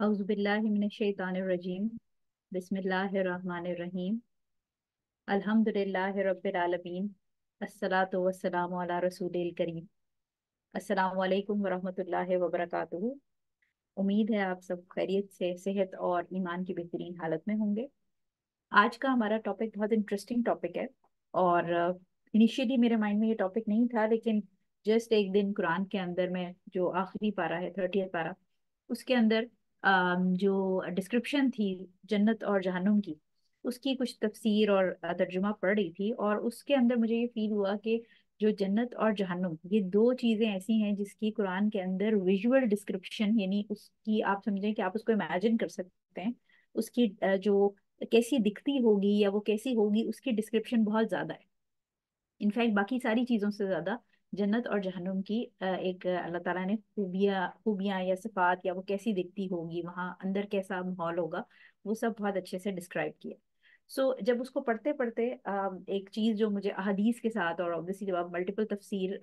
औज़ुबिल्लाहिमिनश्शैतानिर्रजीम बिस्मिल्लाहिर्रहमानिर्रहीम अल्हम्दुलिल्लाहि रब्बिल आलमीन अस्सलातु वस्सलामु अला रसूलिल करीम अस्सलामु अलैकुम वरहमतुल्लाहि वबरकातुहू। उम्मीद है आप सब खैरियत से, सेहत और ईमान की बेहतरीन हालत में होंगे। आज का हमारा टॉपिक बहुत इंटरेस्टिंग टॉपिक है। और इनिशियली मेरे माइंड में ये टॉपिक नहीं था, लेकिन जस्ट एक दिन कुरान के अंदर में जो आखिरी पारा है, 30th पारा, उसके अंदर जो डिस्क्रिप्शन थी जन्नत और जहन्नुम की, उसकी कुछ तफसीर और तर्जुमा पढ़ रही थी। और उसके अंदर मुझे ये फील हुआ कि जो जन्नत और जहन्नुम, ये दो चीज़ें ऐसी हैं जिसकी कुरान के अंदर विजुअल डिस्क्रिप्शन, यानी उसकी आप समझें कि आप उसको इमेजिन कर सकते हैं, उसकी जो कैसी दिखती होगी या वो कैसी होगी, उसकी डिस्क्रिप्शन बहुत ज़्यादा है। इनफैक्ट बाकी सारी चीज़ों से ज़्यादा जन्नत और जहन्नुम की एक अल्लाह ताला ने खूबियाँ खूबियाँ या सिफात, या वो कैसी दिखती होगी, वहाँ अंदर कैसा माहौल होगा, वो सब बहुत अच्छे से डिस्क्राइब किया। जब उसको पढ़ते पढ़ते एक चीज़ जो मुझे अहदीस के साथ, और ऑब्वियसली जब आप मल्टीपल तफसीर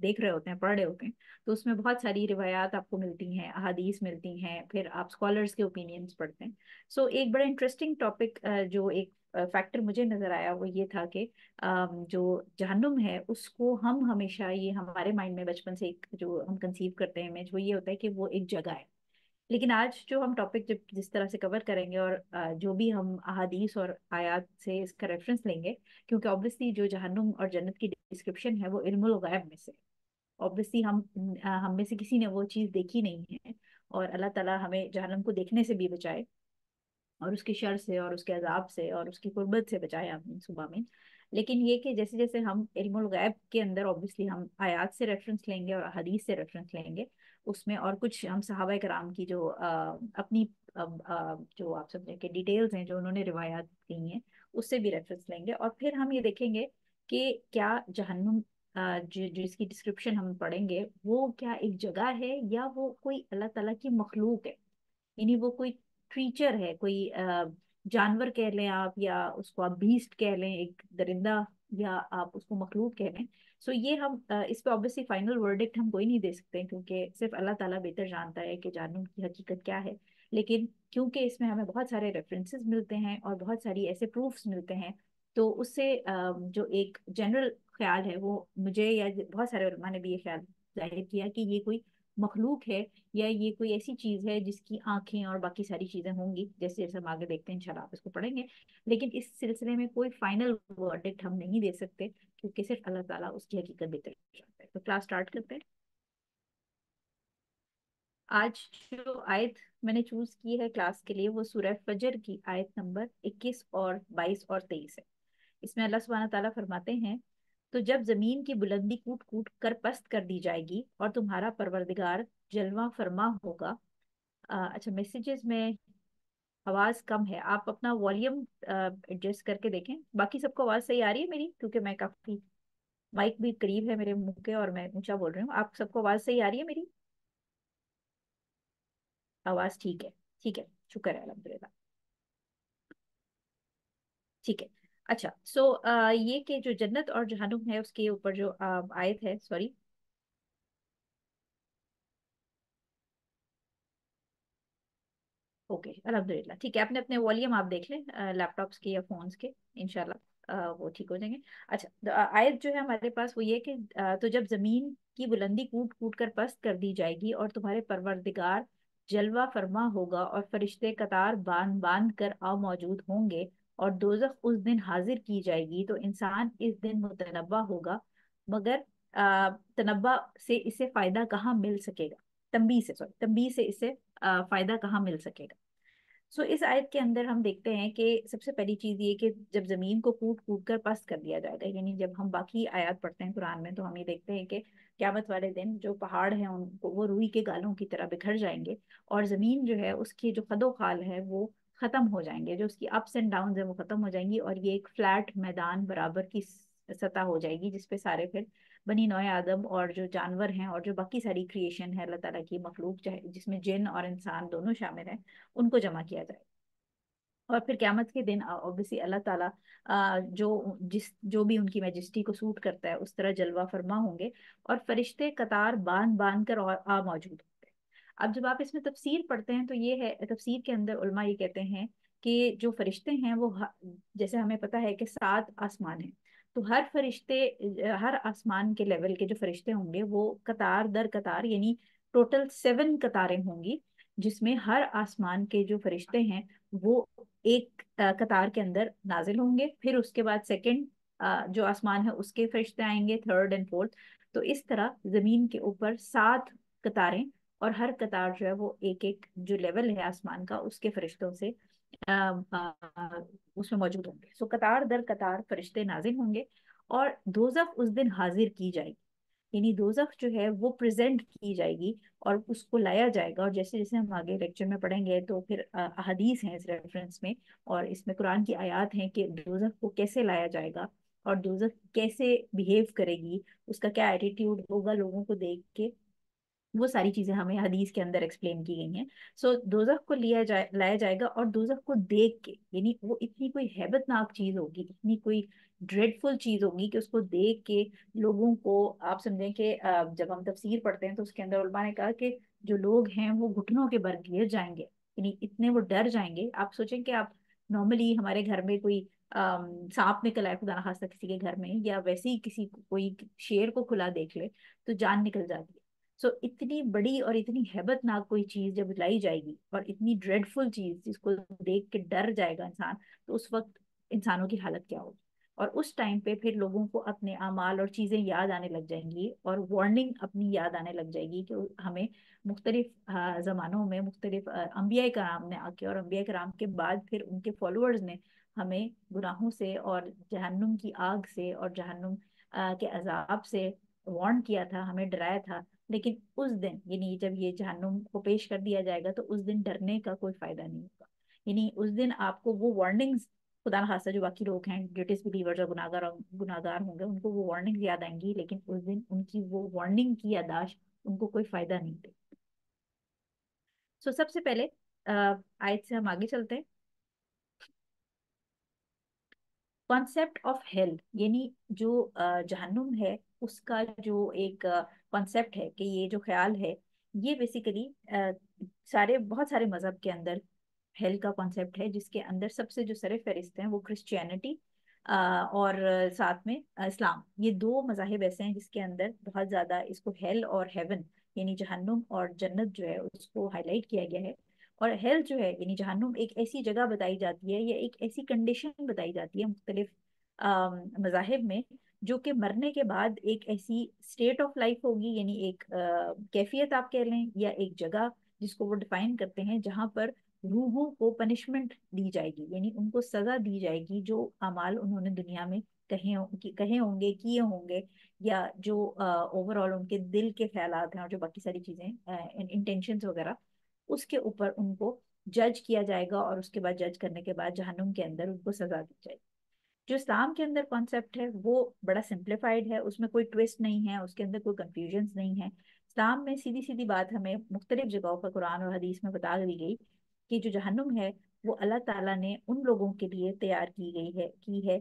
देख रहे होते हैं, पढ़ रहे होते हैं, तो उसमें बहुत सारी रिवायात आपको मिलती हैं, अहादीस मिलती हैं, फिर आप स्कॉलर्स के ओपिनियंस पढ़ते हैं। एक बड़ा इंटरेस्टिंग टॉपिक जो एक फैक्टर मुझे नज़र आया, वो ये था कि जो जहन्नुम है उसको हम हमेशा, ये हमारे माइंड में बचपन से एक जो हम कंसीव करते हैं इमेज, वो ये होता है कि वो एक जगह है। लेकिन आज जो हम टॉपिक जब जिस तरह से कवर करेंगे, और जो भी हम अहादीस और आयात से इसका रेफरेंस लेंगे, क्योंकि ऑब्वियसली जो जहन्नुम और जन्नत की डिस्क्रिप्शन है वो इल्मुल गैब में से, ऑब्वियसली हम में से किसी ने वो चीज़ देखी नहीं है। और अल्लाह ताला हमें जहन्नम को देखने से भी बचाए, और उसके शर से और उसके अजाब से और उसकी कुर्बत से बचाए, आमीन सुबह आमीन। लेकिन ये कि जैसे जैसे हम इल्मुल गैब के अंदर ऑब्वियसली हम आयात से रेफरेंस लेंगे और हदीस से रेफरेंस लेंगे, उसमें और कुछ हम सहाबा कराम की जो अपनी जो आप समझे कि डिटेल्स हैं जो उन्होंने रिवायात की हैं, उससे भी रेफरेंस लेंगे। और फिर हम ये देखेंगे कि क्या जहन्नुम जिसकी डिस्क्रिप्शन हम पढ़ेंगे, वो क्या एक जगह है या वो कोई अल्लाह ताला की मखलूक है, यानी वो कोई क्रीचर है, कोई जानवर कह लें आप, या उसको आप बीस्ट कह लें, एक दरिंदा, या आप उसको मखलूक कह लें। ये हम इस पे ऑब्वियसली फाइनल वर्डिक्ट हम कोई नहीं दे सकते, क्योंकि सिर्फ अल्लाह ताला बेहतर जानता है कि जानून की हकीकत क्या है। लेकिन क्योंकि इसमें हमें बहुत सारे रेफरेंसेस मिलते हैं और बहुत सारी ऐसे प्रूफ्स मिलते हैं, तो उससे जो एक जनरल ख्याल है, वो मुझे या बहुत सारे उलमा ने भी ये ख्याल जाहिर किया कि ये कोई मखलूक है, या ये कोई ऐसी चीज है जिसकी आंखें और बाकी सारी चीजें होंगी। जैसे जैसे हम आगे देखते हैं इंशाल्लाह, आप इसको पढ़ेंगे। लेकिन इस सिलसिले में कोई फाइनल वर्डिक्ट हम नहीं दे सकते, क्योंकि सिर्फ अल्लाह ताला उसकी हकीकत बेहतर जानता है। तो क्लास स्टार्ट करते हैं। आज जो आयत मैंने चूज की है क्लास के लिए, वो सूरह फजर की आयत नंबर 21 और 22 और 23 है। इसमें अल्लाह सुब्हानहू तआला फरमाते हैं, तो जब जमीन की बुलंदी कूट कूट कर पस्त कर दी जाएगी और तुम्हारा परवरदिगार जलवा फरमा होगा। अच्छा, मैसेजेस में आवाज कम है, आप अपना वॉल्यूम एडजस्ट करके देखें। बाकी सबको आवाज सही आ रही है मेरी? क्योंकि मैं काफी, माइक भी करीब है मेरे मुंह के और मैं ऊंचा बोल रही हूँ। आप सबको आवाज सही आ रही है मेरी? आवाज ठीक है? ठीक है, शुक्र है, अल्हम्दुलिल्लाह। ठीक है। अच्छा, ये कि जो जन्नत और जहन्नुम है उसके ऊपर जो आयत है, सॉरी, ओके अल्हम्दुलिल्लाह, ठीक है। अपने अपने वॉल्यूम आप देख लें, लैपटॉप्स के या फोन्स के, इंशाल्लाह वो ठीक हो जाएंगे। अच्छा, आयत जो है हमारे पास वो ये कि तो जब जमीन की बुलंदी कूट कूट कर पस्त कर दी जाएगी और तुम्हारे परवरदिगार जलवा फरमा होगा और फरिश्ते कतार बांध बांध कर आ मौजूद होंगे, और दोजख उस दिन हाजिर की जाएगी, तो इंसान इस दिन मुतनब्बा होगा, मगर तनब्बा से इसे फायदा कहाँ मिल सकेगा, तंबी से, सॉरी, तंबी से इसे फायदा कहाँ मिल सकेगा। इस आयत के अंदर हम देखते हैं कि सबसे पहली चीज ये कि जब जमीन को कूट कूट कर पस्त कर दिया जाएगा, यानी जब हम बाकी आयत पढ़ते हैं कुरान में, तो हम ये देखते हैं कि क्यामत वाले दिन जो पहाड़ हैं उनको, वो रुई के गालों की तरह बिखर जाएंगे, और जमीन जो है उसकी जो खदो खाल है वो खत्म हो जाएंगे, जो उसकी अप्स एंड डाउन है वो खत्म हो जाएंगी, और ये एक फ्लैट मैदान बराबर की सतह हो जाएगी, जिसपे सारे फिर बनी नौए आदम और जो जानवर हैं और जो बाकी सारी क्रिएशन है अल्लाह ताला की मखलूक, चाहे जिसमें जिन और इंसान दोनों शामिल हैं, उनको जमा किया जाए। और फिर क्यामत के दिन ऑब्वियसली अल्लाह ताला जो भी उनकी मैजेस्टी को सूट करता है उस तरह जलवा फरमा होंगे, और फरिश्ते कतार बांध बांध कर और आ मौजूद होंगे। अब जब आप इसमें तफसीर पढ़ते हैं तो ये है, तफसीर के अंदर उलमा ये कहते हैं कि जो फरिश्ते हैं वो जैसे हमें पता है कि 7 आसमान हैं, तो हर फरिश्ते, हर आसमान के लेवल के जो फरिश्ते होंगे वो कतार दर कतार, यानी टोटल 7 कतारें होंगी, जिसमें हर आसमान के जो फरिश्ते हैं वो एक कतार के अंदर नाजिल होंगे। फिर उसके बाद सेकंड जो आसमान है उसके फरिश्ते आएंगे, थर्ड एंड फोर्थ। तो इस तरह जमीन के ऊपर 7 कतारें, और हर कतार जो है वो एक एक जो लेवल है आसमान का उसके फरिश्तों से अ, उसमें मौजूद होंगे। सो कतार दर कतार फरिश्ते नाजिल होंगे, और दोजख उस दिन हाजिर की जाएगी, यानी दोजख जो है वो प्रेजेंट की जाएगी और उसको लाया जाएगा। और जैसे जैसे हम आगे लेक्चर में पढ़ेंगे तो फिर अहादीस हैं इस रेफरेंस में, और इसमें कुरान की आयत हैं कि दोजख को कैसे लाया जाएगा और दोजख कैसे बिहेव करेगी, उसका क्या एटीट्यूड होगा लोगों को देख के, वो सारी चीजें हमें हदीस के अंदर एक्सप्लेन की गई हैं। सो दोजख को लाया जाएगा, और दोजख को देख के, यानी वो इतनी कोई हैबतनाक चीज होगी, इतनी कोई ड्रेडफुल चीज होगी कि उसको देख के लोगों को, आप समझें कि जब हम तफसीर पढ़ते हैं तो उसके अंदर उलमा ने कहा कि जो लोग हैं वो घुटनों के बल गिर जाएंगे, यानी इतने वो डर जाएंगे। आप सोचें कि आप नॉर्मली हमारे घर में कोई सांप निकल आए खुदा ना खास्ता किसी के घर में, या वैसे ही किसी कोई शेर को खुला देख ले तो जान निकल जाती है। सो इतनी बड़ी और इतनी हैबतनाक कोई चीज जब लाई जाएगी, और इतनी ड्रेडफुल चीज जिसको देख के डर जाएगा इंसान, तो उस वक्त इंसानों की हालत क्या होगी। और उस टाइम पे फिर लोगों को अपने अमाल और चीजें याद आने लग जाएंगी, और वार्निंग अपनी याद आने लग जाएगी कि हमें मुख्तलिफ जमानों में मुख्तलिफ अम्बिया कराम ने आके, और अम्बिया कराम के बाद फिर उनके फॉलोअर्स ने हमें गुनाहों से और जहन्नुम की आग से और जहन्नुम के अजाब से वार्न किया था, हमें डराया था। लेकिन उस दिन, यानी जब ये जहन्नुम को पेश कर दिया जाएगा, तो उस दिन डरने का कोई फायदा नहीं होगा। यानी उस दिन आपको वो वार्निंग्स, खुदा न खास्ता जो बाकी लोग हैं जो डिसबिलीवर्स और गुनाहगार होंगे, उनको वो वार्निंग्स याद आएंगी, लेकिन उस दिन उनकी वो वार्निंग की यादाश्त उनको कोई फायदा नहीं दे। सो सबसे पहले आयत से हम आगे चलते हैं। कॉन्सेप्ट ऑफ हेल, यानी जो जहन्नुम है उसका जो एक कॉन्सेप्ट है, कि ये जो ख्याल है, ये बेसिकली सारे बहुत सारे मजहब के अंदर हेल का कॉन्सेप्ट है, जिसके अंदर सबसे जो सर फहरिस्त हैं वो क्रिश्चियनिटी और साथ में इस्लाम। ये दो मजाहिब ऐसे हैं जिसके अंदर बहुत ज्यादा इसको हेल और हेवन, यानी जहन्नुम और जन्नत जो है उसको हाईलाइट किया गया है। और हेल जो है यानी जहन्नुम एक ऐसी जगह बताई जाती है, या एक ऐसी कंडीशन बताई जाती है मुख्तलिफ मजाहिब में, जो कि मरने के बाद एक ऐसी स्टेट ऑफ लाइफ होगी, यानी एक कैफियत आप कह लें, या एक जगह जिसको वो डिफाइन करते हैं, जहाँ पर रूहों को पनिशमेंट दी जाएगी, यानी उनको सजा दी जाएगी जो अमाल उन्होंने दुनिया में कहे होंगे, किए होंगे, या जो ओवरऑल उनके दिल के ख्यालात हैं और जो बाकी सारी चीजें इंटेंशंस वगैरह, उसके ऊपर उनको जज किया जाएगा, और उसके बाद जज करने के बाद जहन्नुम के अंदर उनको सजा दी जाएगी। जो इस्लाम के अंदर कॉन्सेप्ट है वो बड़ा सिंप्लीफाइड है, उसमें कोई ट्विस्ट नहीं है, उसके अंदर कोई कंफ्यूजन नहीं है। इस्लाम में सीधी सीधी बात हमें मुख्तलिफ जगहों पर कुरान और हदीस में बता दी गई कि जो जहन्नुम है वो अल्लाह ताला ने उन लोगों के लिए तैयार की है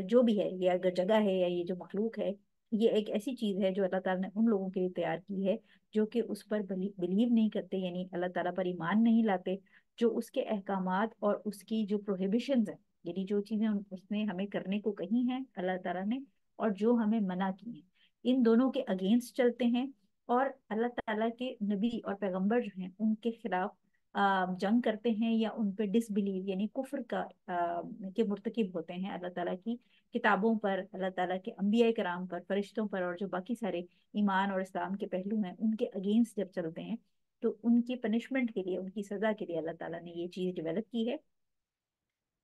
जो भी है, ये अगर जगह है या ये जो मखलूक है, ये एक ऐसी चीज है जो अल्लाह ताला ने उन लोगों के लिए तैयार की है जो कि उस पर बिलीव नहीं करते, यानी अल्लाह ताला पर ईमान नहीं लाते, जो उसके अहकामात और उसकी जो प्रोहिबिशंस है, यानी जो चीजें उसने हमें करने को कही हैं अल्लाह ताला ने, और जो हमें मना की हैं, इन दोनों के अगेंस्ट चलते हैं, और अल्लाह ताला के नबी और पैगंबर जो हैं उनके खिलाफ जंग करते हैं, या उन पे डिसबिलीव यानी कुफ्र के मुर्तकिब होते हैं अल्लाह ताला की किताबों पर, अल्लाह ताला के अंबिया कराम पर, फरिश्तों पर, और जो बाकी सारे ईमान और इस्लाम के पहलू हैं उनके अगेंस्ट जब चलते हैं, तो उनकी पनिशमेंट के लिए, उनकी सजा के लिए अल्लाह ताला ने ये चीज डेवलप की है।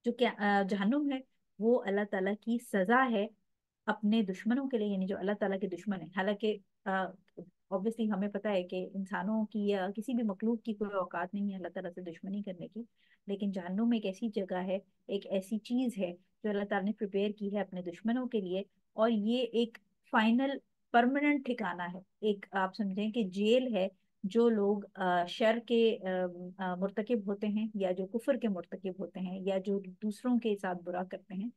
जो क्या जहन्नुम है वो अल्लाह ताला की सजा है अपने दुश्मनों के लिए, यानी जो अल्लाह ताला के दुश्मन है। हालांकि ऑब्वियसली हमें पता है कि इंसानों की या किसी भी मखलूक की कोई औकात नहीं है अल्लाह ताला से दुश्मनी करने की, लेकिन जहन्नुम एक ऐसी जगह है, एक ऐसी चीज है जो अल्लाह ताला ने प्रिपेयर की है अपने दुश्मनों के लिए। और ये एक फाइनल परमानेंट ठिकाना है, एक आप समझें कि जेल है। जो लोग शर के मुर्तकिब होते हैं, या जो कुफर के मुर्तकिब होते हैं, या जो दूसरों के साथ बुरा करते हैं,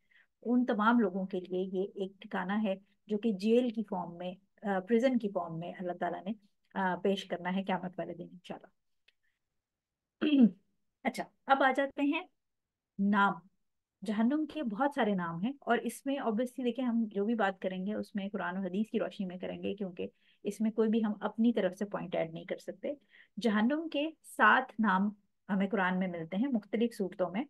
उन तमाम लोगों के लिए ये एक ठिकाना है जो कि जेल की फॉर्म में, प्रिजन की फॉर्म में अल्लाह ताला ने पेश करना है क़यामत वाले दिन इंशाल्लाह। अच्छा, अब आ जाते हैं नाम। जहन्नुम के बहुत सारे नाम हैं, और इसमें ऑब्वियसली देखिए हम जो भी बात करेंगे उसमें कुरान और हदीस की रोशनी में करेंगे, क्योंकि इसमें कोई भी हम अपनी तरफ से पॉइंट ऐड नहीं कर सकते। जहन्नुम के 7 नाम हमें कुरान में मिलते हैं मुख्तलिफ सूरतों में।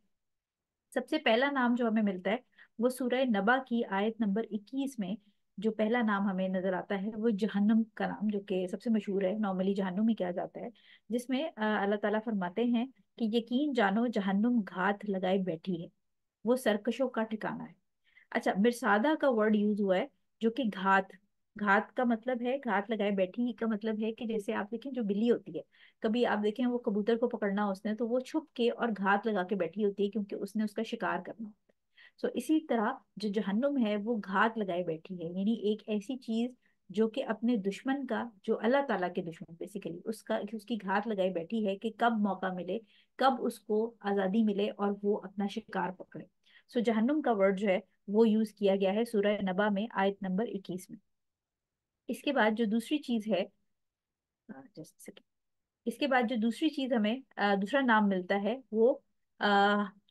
सबसे पहला नाम जो हमें मिलता है वो सूरह नबा की आयत नंबर 21 में। जो पहला नाम हमें नजर आता है वो जहन्नुम का नाम, जो कि सबसे मशहूर है, नॉर्मली जहन्नुम ही कहा जाता है। जिसमें अल्लाह ताला फरमाते हैं कि यकीन जानो जहन्नुम घात लगाए बैठी है, वो सरकशों का ठिकाना है। अच्छा, मिर्सादा का वर्ड यूज हुआ है, जो कि घात, घात का मतलब है, घात लगाए बैठी का मतलब है कि जैसे आप देखें जो बिल्ली होती है, कभी आप देखें वो कबूतर को पकड़ना हो उसने, तो वो छुप के और घात लगा के बैठी होती है, क्योंकि उसने उसका शिकार करना होता है। सो इसी तरह जो जहन्नुम है वो घात लगाए बैठी है, यानी एक ऐसी चीज जो कि अपने दुश्मन का, जो अल्लाह ताला के दुश्मन बेसिकली, उसका उसकी घात लगाई बैठी है कि कब मौका मिले, कब उसको आजादी मिले और वो अपना शिकार पकड़े। सो जहन्नुम का वर्ड जो है वो यूज किया गया है सूरह नबा में आयत नंबर 21 में। इसके बाद जो दूसरी चीज है, जस्ट सेकंड, इसके बाद जो दूसरी चीज हमें दूसरा नाम मिलता है वो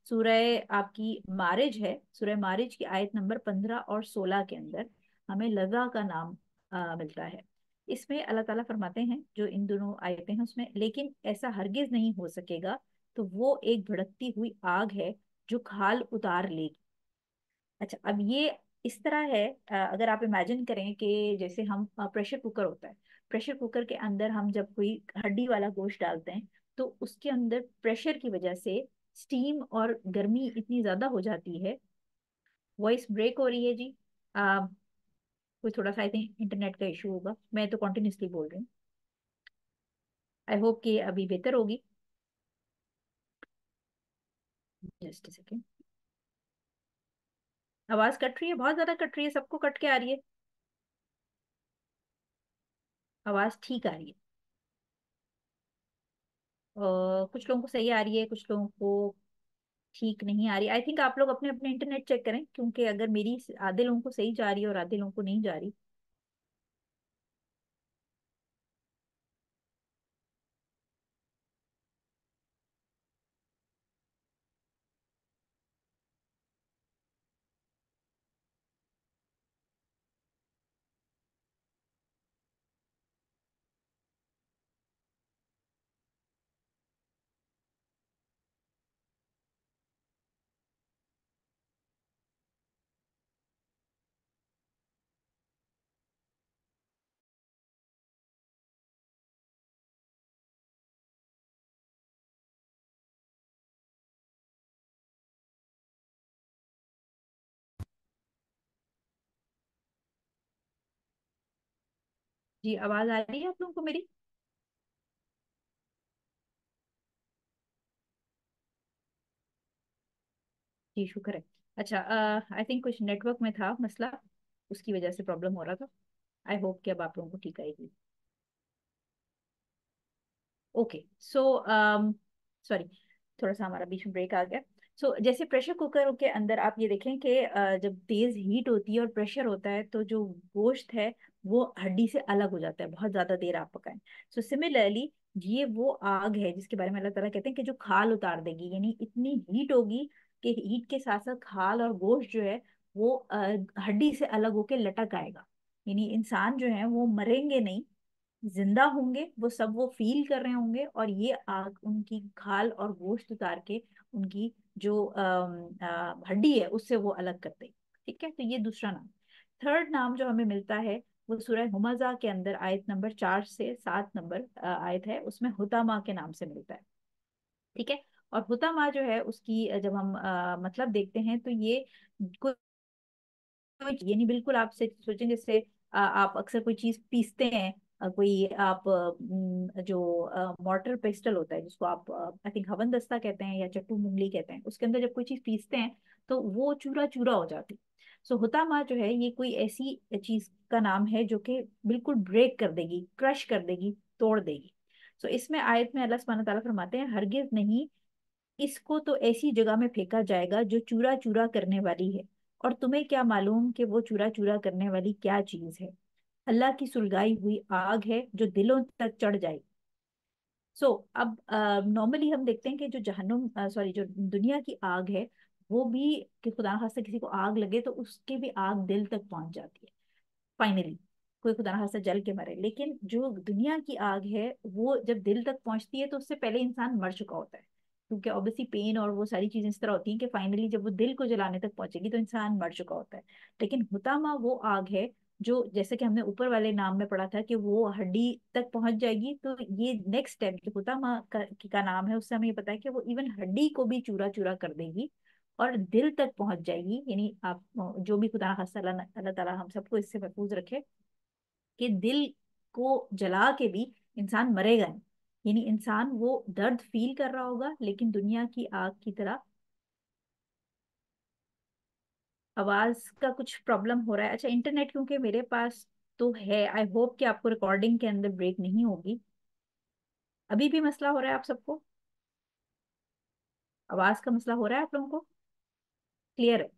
सूरह आपकी मारिज है। सूरह मारिज की आयत नंबर 15 और 16 के अंदर हमें लजा का नाम मिलता है। इसमें अल्लाह ताला फरमाते हैं, जो इन दोनों आयतें हैं उसमें, लेकिन ऐसा हरगिज नहीं हो सकेगा, तो वो एक भड़कती हुई आग है जो खाल उतार लेगी। अच्छा, अब ये इस तरह है, अगर आप इमेजिन करें कि जैसे हम प्रेशर कुकर होता है, प्रेशर कुकर के अंदर हम जब कोई हड्डी वाला गोश्त डालते हैं, तो उसके अंदर प्रेशर की वजह से स्टीम और गर्मी इतनी ज्यादा हो जाती है। वॉइस ब्रेक हो रही है जी। कोई थोड़ा सा आई थिंक इंटरनेट का इशू होगा, मैं तो कॉन्टिन्यूसली बोल रही हूँ। आई होप कि अभी बेहतर होगी। Just second. आवाज कट रही है, बहुत ज्यादा कट रही है, सबको कट के आ रही है? आवाज ठीक आ रही है? कुछ लोगों को सही आ रही है, कुछ लोगों को ठीक नहीं आ रही। आई थिंक आप लोग अपने अपने इंटरनेट चेक करें, क्योंकि अगर मेरी आधे लोगों को सही जा रही है और आधे लोगों को नहीं जा रही। जी, आवाज आ रही है आप लोगों को मेरी? जी, शुक्र है। अच्छा, आई थिंक कुछ नेटवर्क में था मसला, उसकी वजह से प्रॉब्लम हो रहा था। आई होप कि अब आप लोगों को ठीक आएगी। ओके, सो सॉरी, थोड़ा सा हमारा बीच में ब्रेक आ गया। सो जैसे प्रेशर कुकर के अंदर आप ये देखें कि जब तेज हीट होती है और प्रेशर होता है, तो जो गोश्त है वो हड्डी से अलग हो जाता है, बहुत ज्यादा देर आप पकाएं। सो सिमिलरली ये वो आग है जिसके बारे में अल्लाह ताला कहते हैं कि जो खाल उतार देगी, यानी इतनी हीट होगी कि हीट के साथ साथ खाल और गोश्त जो है वो हड्डी से अलग होके लटक आएगा। यानी इंसान जो है वो मरेंगे नहीं, जिंदा होंगे, वो सब वो फील कर रहे होंगे, और ये आग उनकी खाल और गोश्त उतार के उनकी जो हड्डी है उससे वो अलग कर देगी। ठीक है, तो ये दूसरा नाम। थर्ड नाम जो हमें मिलता है वो सूरह हुमजा के अंदर आयत नंबर 4 से 7 नंबर आयत है, उसमें हुतामा के नाम से मिलता है। ठीक है, और हुतामा जो है उसकी जब हम मतलब देखते हैं तो ये कोई, ये नहीं बिल्कुल आपसे सोचें जैसे आप अक्सर कोई चीज पीसते हैं, कोई आप जो मॉर्टर पेस्टल होता है जिसको आप आई थिंक हवन दस्ता कहते हैं या चट्टू मुंगली कहते हैं, उसके अंदर जब कोई चीज पीसते हैं तो वो चूरा चूरा हो जाती है। सो हुतामा जो है ये कोई ऐसी चीज का नाम है जो कि बिल्कुल ब्रेक कर देगी, क्रश कर देगी, तोड़ देगी। सो इसमें आयत में अल्लाह सुब्हानहू तआला फरमाते हैं, हरगिज नहीं, इसको तो ऐसी जगह में फेंका जाएगा जो चूरा चूरा करने वाली है, और तुम्हें क्या मालूम कि वो चूरा चूरा करने वाली क्या चीज है। اللہ کی सुलगाई हुई आग है जो दिलों तक चढ़ जाएगी. अब नॉर्मली हम देखते हैं कि जो जहन्नुम सॉरी जो दुनिया की आग है वो भी, कि खुदा न खास्ता किसी को आग लगे तो उसकी भी आग दिल तक पहुंच जाती है फाइनली, कोई खुदा न खास्ता जल के मरे. लेकिन जो दुनिया की आग है वो जब दिल तक पहुंचती है तो उससे पहले इंसान मर चुका होता है, क्योंकि ऑब्वियसली पेन और वो सारी चीजें इस तरह होती हैं कि फाइनली जब वो दिल को जलाने तक पहुंचेगी तो इंसान मर चुका होता है. लेकिन हुतामा वो आग है जो, जैसे कि हमने ऊपर वाले नाम में पढ़ा था कि वो हड्डी तक पहुंच जाएगी, तो ये नेक्स्ट स्टेप जो हुतामा का नाम है उससे हमें ये पता है कि वो इवन हड्डी को भी चूरा चूरा कर देगी और दिल तक पहुंच जाएगी. यानी आप जो भी खुदा ना खास्ता अल्लाह ताला हम सबको इससे महफूज रखे कि दिल को जला के भी इंसान मरेगा नहीं. यानी इंसान वो दर्द फील कर रहा होगा लेकिन दुनिया की आग की तरह. आवाज का कुछ प्रॉब्लम हो रहा है. अच्छा, इंटरनेट क्योंकि मेरे पास तो है, आई होप कि आपको रिकॉर्डिंग के अंदर ब्रेक नहीं होगी. अभी भी मसला हो रहा है आप सबको? आवाज का मसला हो रहा है आप लोगों को? क्लियर है?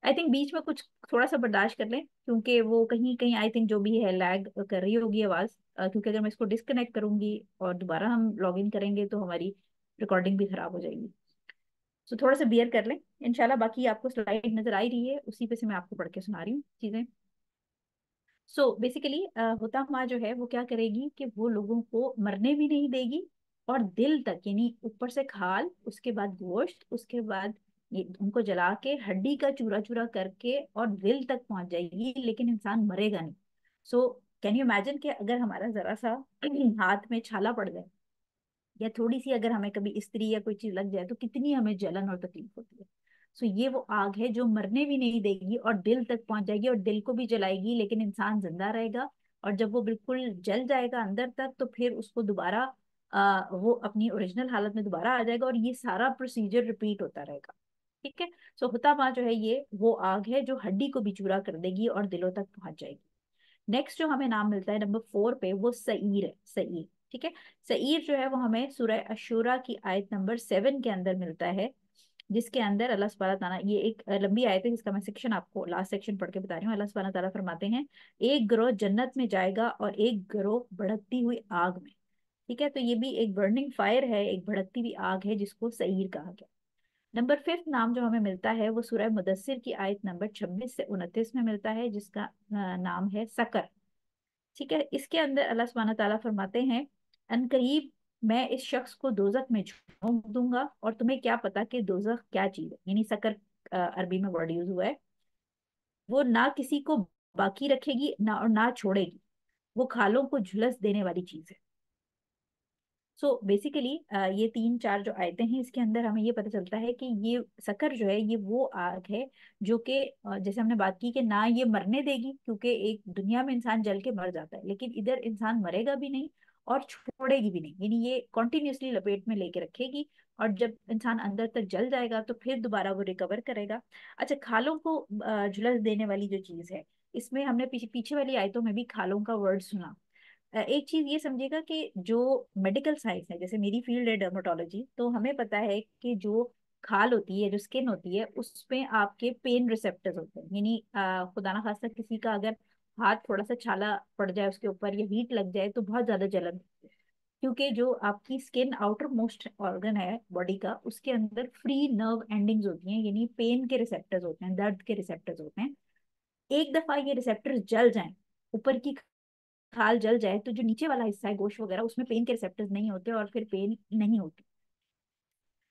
आई थिंक बीच में कुछ थोड़ा सा बर्दाश्त कर लें, क्योंकि वो कहीं कहीं आई थिंक जो भी है लैग कर रही होगी आवाज. क्योंकि अगर मैं इसको डिस्कनेक्ट करूंगी और दोबारा हम लॉग इन करेंगे तो हमारी रिकॉर्डिंग भी खराब हो जाएगी. तो थोड़ा सा बियर कर लें इंशाल्लाह. बाकी आपको स्लाइड नजर आ ही रही है, उसी पे से मैं आपको पढ़ के सुना रही हूँ चीजें. बेसिकली हुतामा जो है वो क्या करेगी कि वो लोगों को मरने भी नहीं देगी और दिल तक, यानी ऊपर से खाल, उसके बाद गोश्त, उसके बाद ये उनको जला के हड्डी का चूरा चूरा करके और दिल तक पहुंच जाएगी, लेकिन इंसान मरेगा नहीं. कैन यू इमेजिन कि अगर हमारा जरा सा हाथ में छाला पड़ जाए या थोड़ी सी अगर हमें कभी इस्त्री या कोई चीज लग जाए तो कितनी हमें जलन और तकलीफ होती है. ये वो आग है जो मरने भी नहीं देगी और दिल तक पहुंच जाएगी और दिल को भी जलाएगी, लेकिन इंसान जिंदा रहेगा. और जब वो बिल्कुल जल जाएगा अंदर तक तो फिर उसको दोबारा वो अपनी ओरिजिनल हालत में दोबारा आ जाएगा और ये सारा प्रोसीजर रिपीट होता रहेगा. ठीक है. हुतामा जो है ये वो आग है जो हड्डी को भी चूरा कर देगी और दिलों तक पहुंच जाएगी. नेक्स्ट जो हमें नाम मिलता है नंबर 4 पे, वो सईर है. सईर, ठीक है. सईर जो है वो हमें सूरह अशूरा की आयत नंबर 7 के अंदर मिलता है, जिसके अंदर अल्लाह सुब्हानहू व तआला, ये एक लंबी आयत है जिसका मैं सेक्शन आपको लास्ट सेक्शन पढ़ के बता रही हूँ. अल्लाह सुब्हानहू व तआला फरमाते हैं, एक गिरोह जन्नत में जाएगा और एक गिरोह भड़कती हुई आग में. ठीक है. तो ये भी एक बर्निंग फायर है, एक भड़कती हुई आग है जिसको सईर कहा गया. नंबर 5 नाम जो हमें मिलता है वो सूरह मुदस्सिर की आयत नंबर 26 से 29 में मिलता है, जिसका नाम है सकर. ठीक है. इसके अंदर अल्लाह सुब्हानहू ताला फरमाते हैं, अनकरीब मैं इस शख्स को दोजक में झोंक दूंगा और तुम्हें क्या पता कि दोजक क्या चीज है. यानी सकर अरबी में वर्ड यूज हुआ है. वो ना किसी को बाकी रखेगी ना और ना छोड़ेगी, वो खालों को झुलस देने वाली चीज है. बेसिकली ये 3 4 जो आयतें हैं इसके अंदर हमें ये पता चलता है कि ये सकर जो है ये वो आग है जो कि जैसे हमने बात की कि ना ये मरने देगी, क्योंकि एक दुनिया में इंसान जल के मर जाता है, लेकिन इधर इंसान मरेगा भी नहीं और छोड़ेगी भी नहीं. यानी ये कॉन्टिन्यूसली लपेट में लेके रखेगी और जब इंसान अंदर तक जल जाएगा तो फिर दोबारा वो रिकवर करेगा. अच्छा, खालों को झुलस देने वाली जो चीज है, इसमें हमने पीछे पीछे वाली आयतों में भी खालों का वर्ड सुना. एक चीज ये समझिएगा कि जो मेडिकल साइंस है, जैसे मेरी फील्ड है डर्मेटोलॉजी, तो हमें पता है कि जो खाल होती है, जो स्किन होती है, उसमें आपके पेन रिसेप्टर्स होते हैं. यानी खुदा ना खास्ता किसी का अगर हाथ थोड़ा सा छाला पड़ जाए उसके ऊपर या हीट लग जाए तो बहुत ज्यादा जलन होती है, क्योंकि जो आपकी स्किन आउटर मोस्ट ऑर्गन है बॉडी का, उसके अंदर फ्री नर्व एंडिंग्स होती हैं, यानी पेन के रिसेप्टर्स होते हैं, दर्द के रिसेप्टर्स होते हैं. एक दफा ये रिसेप्टर्स जल जाएं, ऊपर की खाल जल जाए, तो जो नीचे वाला हिस्सा है गोश्त वगैरह, उसमें पेन के रिसेप्टर्स नहीं होते और फिर पेन नहीं होती.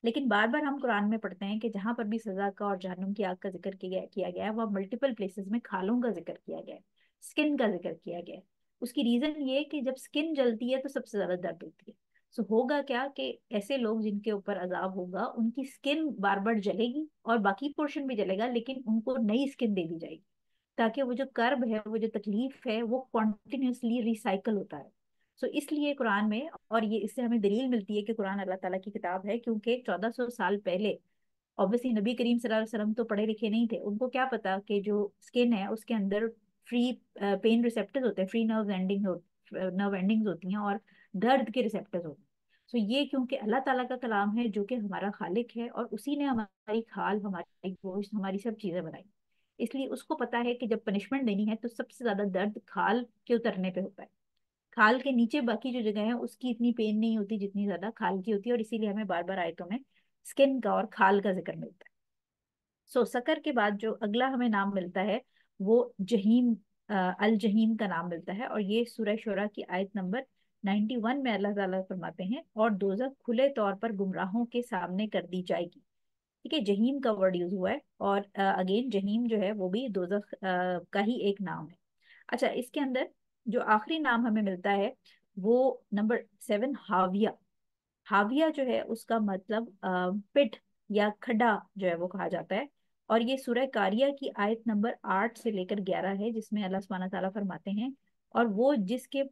लेकिन बार बार हम कुरान में पढ़ते हैं कि जहां पर भी सजा का और जहन्नुम की आग का जिक्र किया गया है वह मल्टीपल प्लेसेस में खालों का जिक्र किया गया है, स्किन का जिक्र किया गया है. उसकी रीजन ये है कि जब स्किन जलती है तो सबसे ज्यादा दर्द होती है. होगा क्या कि ऐसे लोग जिनके ऊपर अजाब होगा उनकी स्किन बार बार जलेगी और बाकी पोर्शन भी जलेगा, लेकिन उनको नई स्किन दे दी जाएगी, ताकि वो जो कर्ब है, वो जो तकलीफ है, वो कॉन्टिन्यूसली रिसाइकल होता है. इसलिए कुरान में, और ये इससे हमें दलील मिलती है कि कुरान अल्लाह ताला की किताब है, क्योंकि 1400 साल पहले ऑब्वियसली नबी करीम सल्लल्लाहु अलैहि वसल्लम तो पढ़े लिखे नहीं थे, उनको क्या पता कि जो स्किन है उसके अंदर फ्री पेन रिसेप्टर्स होते हैं, फ्री नर्व एंडिंग्स होती हैं और दर्द के रिसेप्टर्स होते हैं. ये क्योंकि अल्लाह ताला का कलाम है जो कि हमारा खालिक है और उसी ने हमारी खाल, हमारी गोश्त, हमारी सब चीजें बनाई. اس لیے اس کو پتا ہے کہ جب پنشمنٹ دینی ہے تو سب سے زیادہ درد کھال کے اترنے پہ ہوتا ہے. کھال کے نیچے باقی جو جگہ ہے اس کی اتنی پین نہیں ہوتی جتنی زیادہ کھال کی ہوتی ہے, اور اسی لیے ہمیں بار بار آیتوں میں اسکن کا اور کھال کا ذکر ملتا ہے. سکر کے بعد جو اگلا ہمیں نام ملتا ہے وہ جہیم, الجہیم کا نام ملتا ہے, اور یہ سورہ شورا کی آیت نمبر 91 میں اللہ تعالیٰ فرماتے ہیں, اور دوزخ کھلے طور پر گمراہوں کے سامنے کر دی جائے گی. ٹھیک ہے, جہیم کا ورڈ یوز ہوا ہے, اور اگین جہیم جو ہے وہ بھی دوزخ کا ہی ایک نام ہے. اچھا, اس کے اندر جو آخری نام ہمیں ملتا ہے وہ نمبر 7 ہاویہ. ہاویہ جو ہے اس کا مطلب پٹ یا کھڈا جو ہے وہ کہا جاتا ہے, اور یہ سورہ کاریہ کی آیت نمبر 8 سے لے کر 11 ہے, جس میں اللہ سبحانہ تعالیٰ فرماتے ہیں, اور وہ جس کے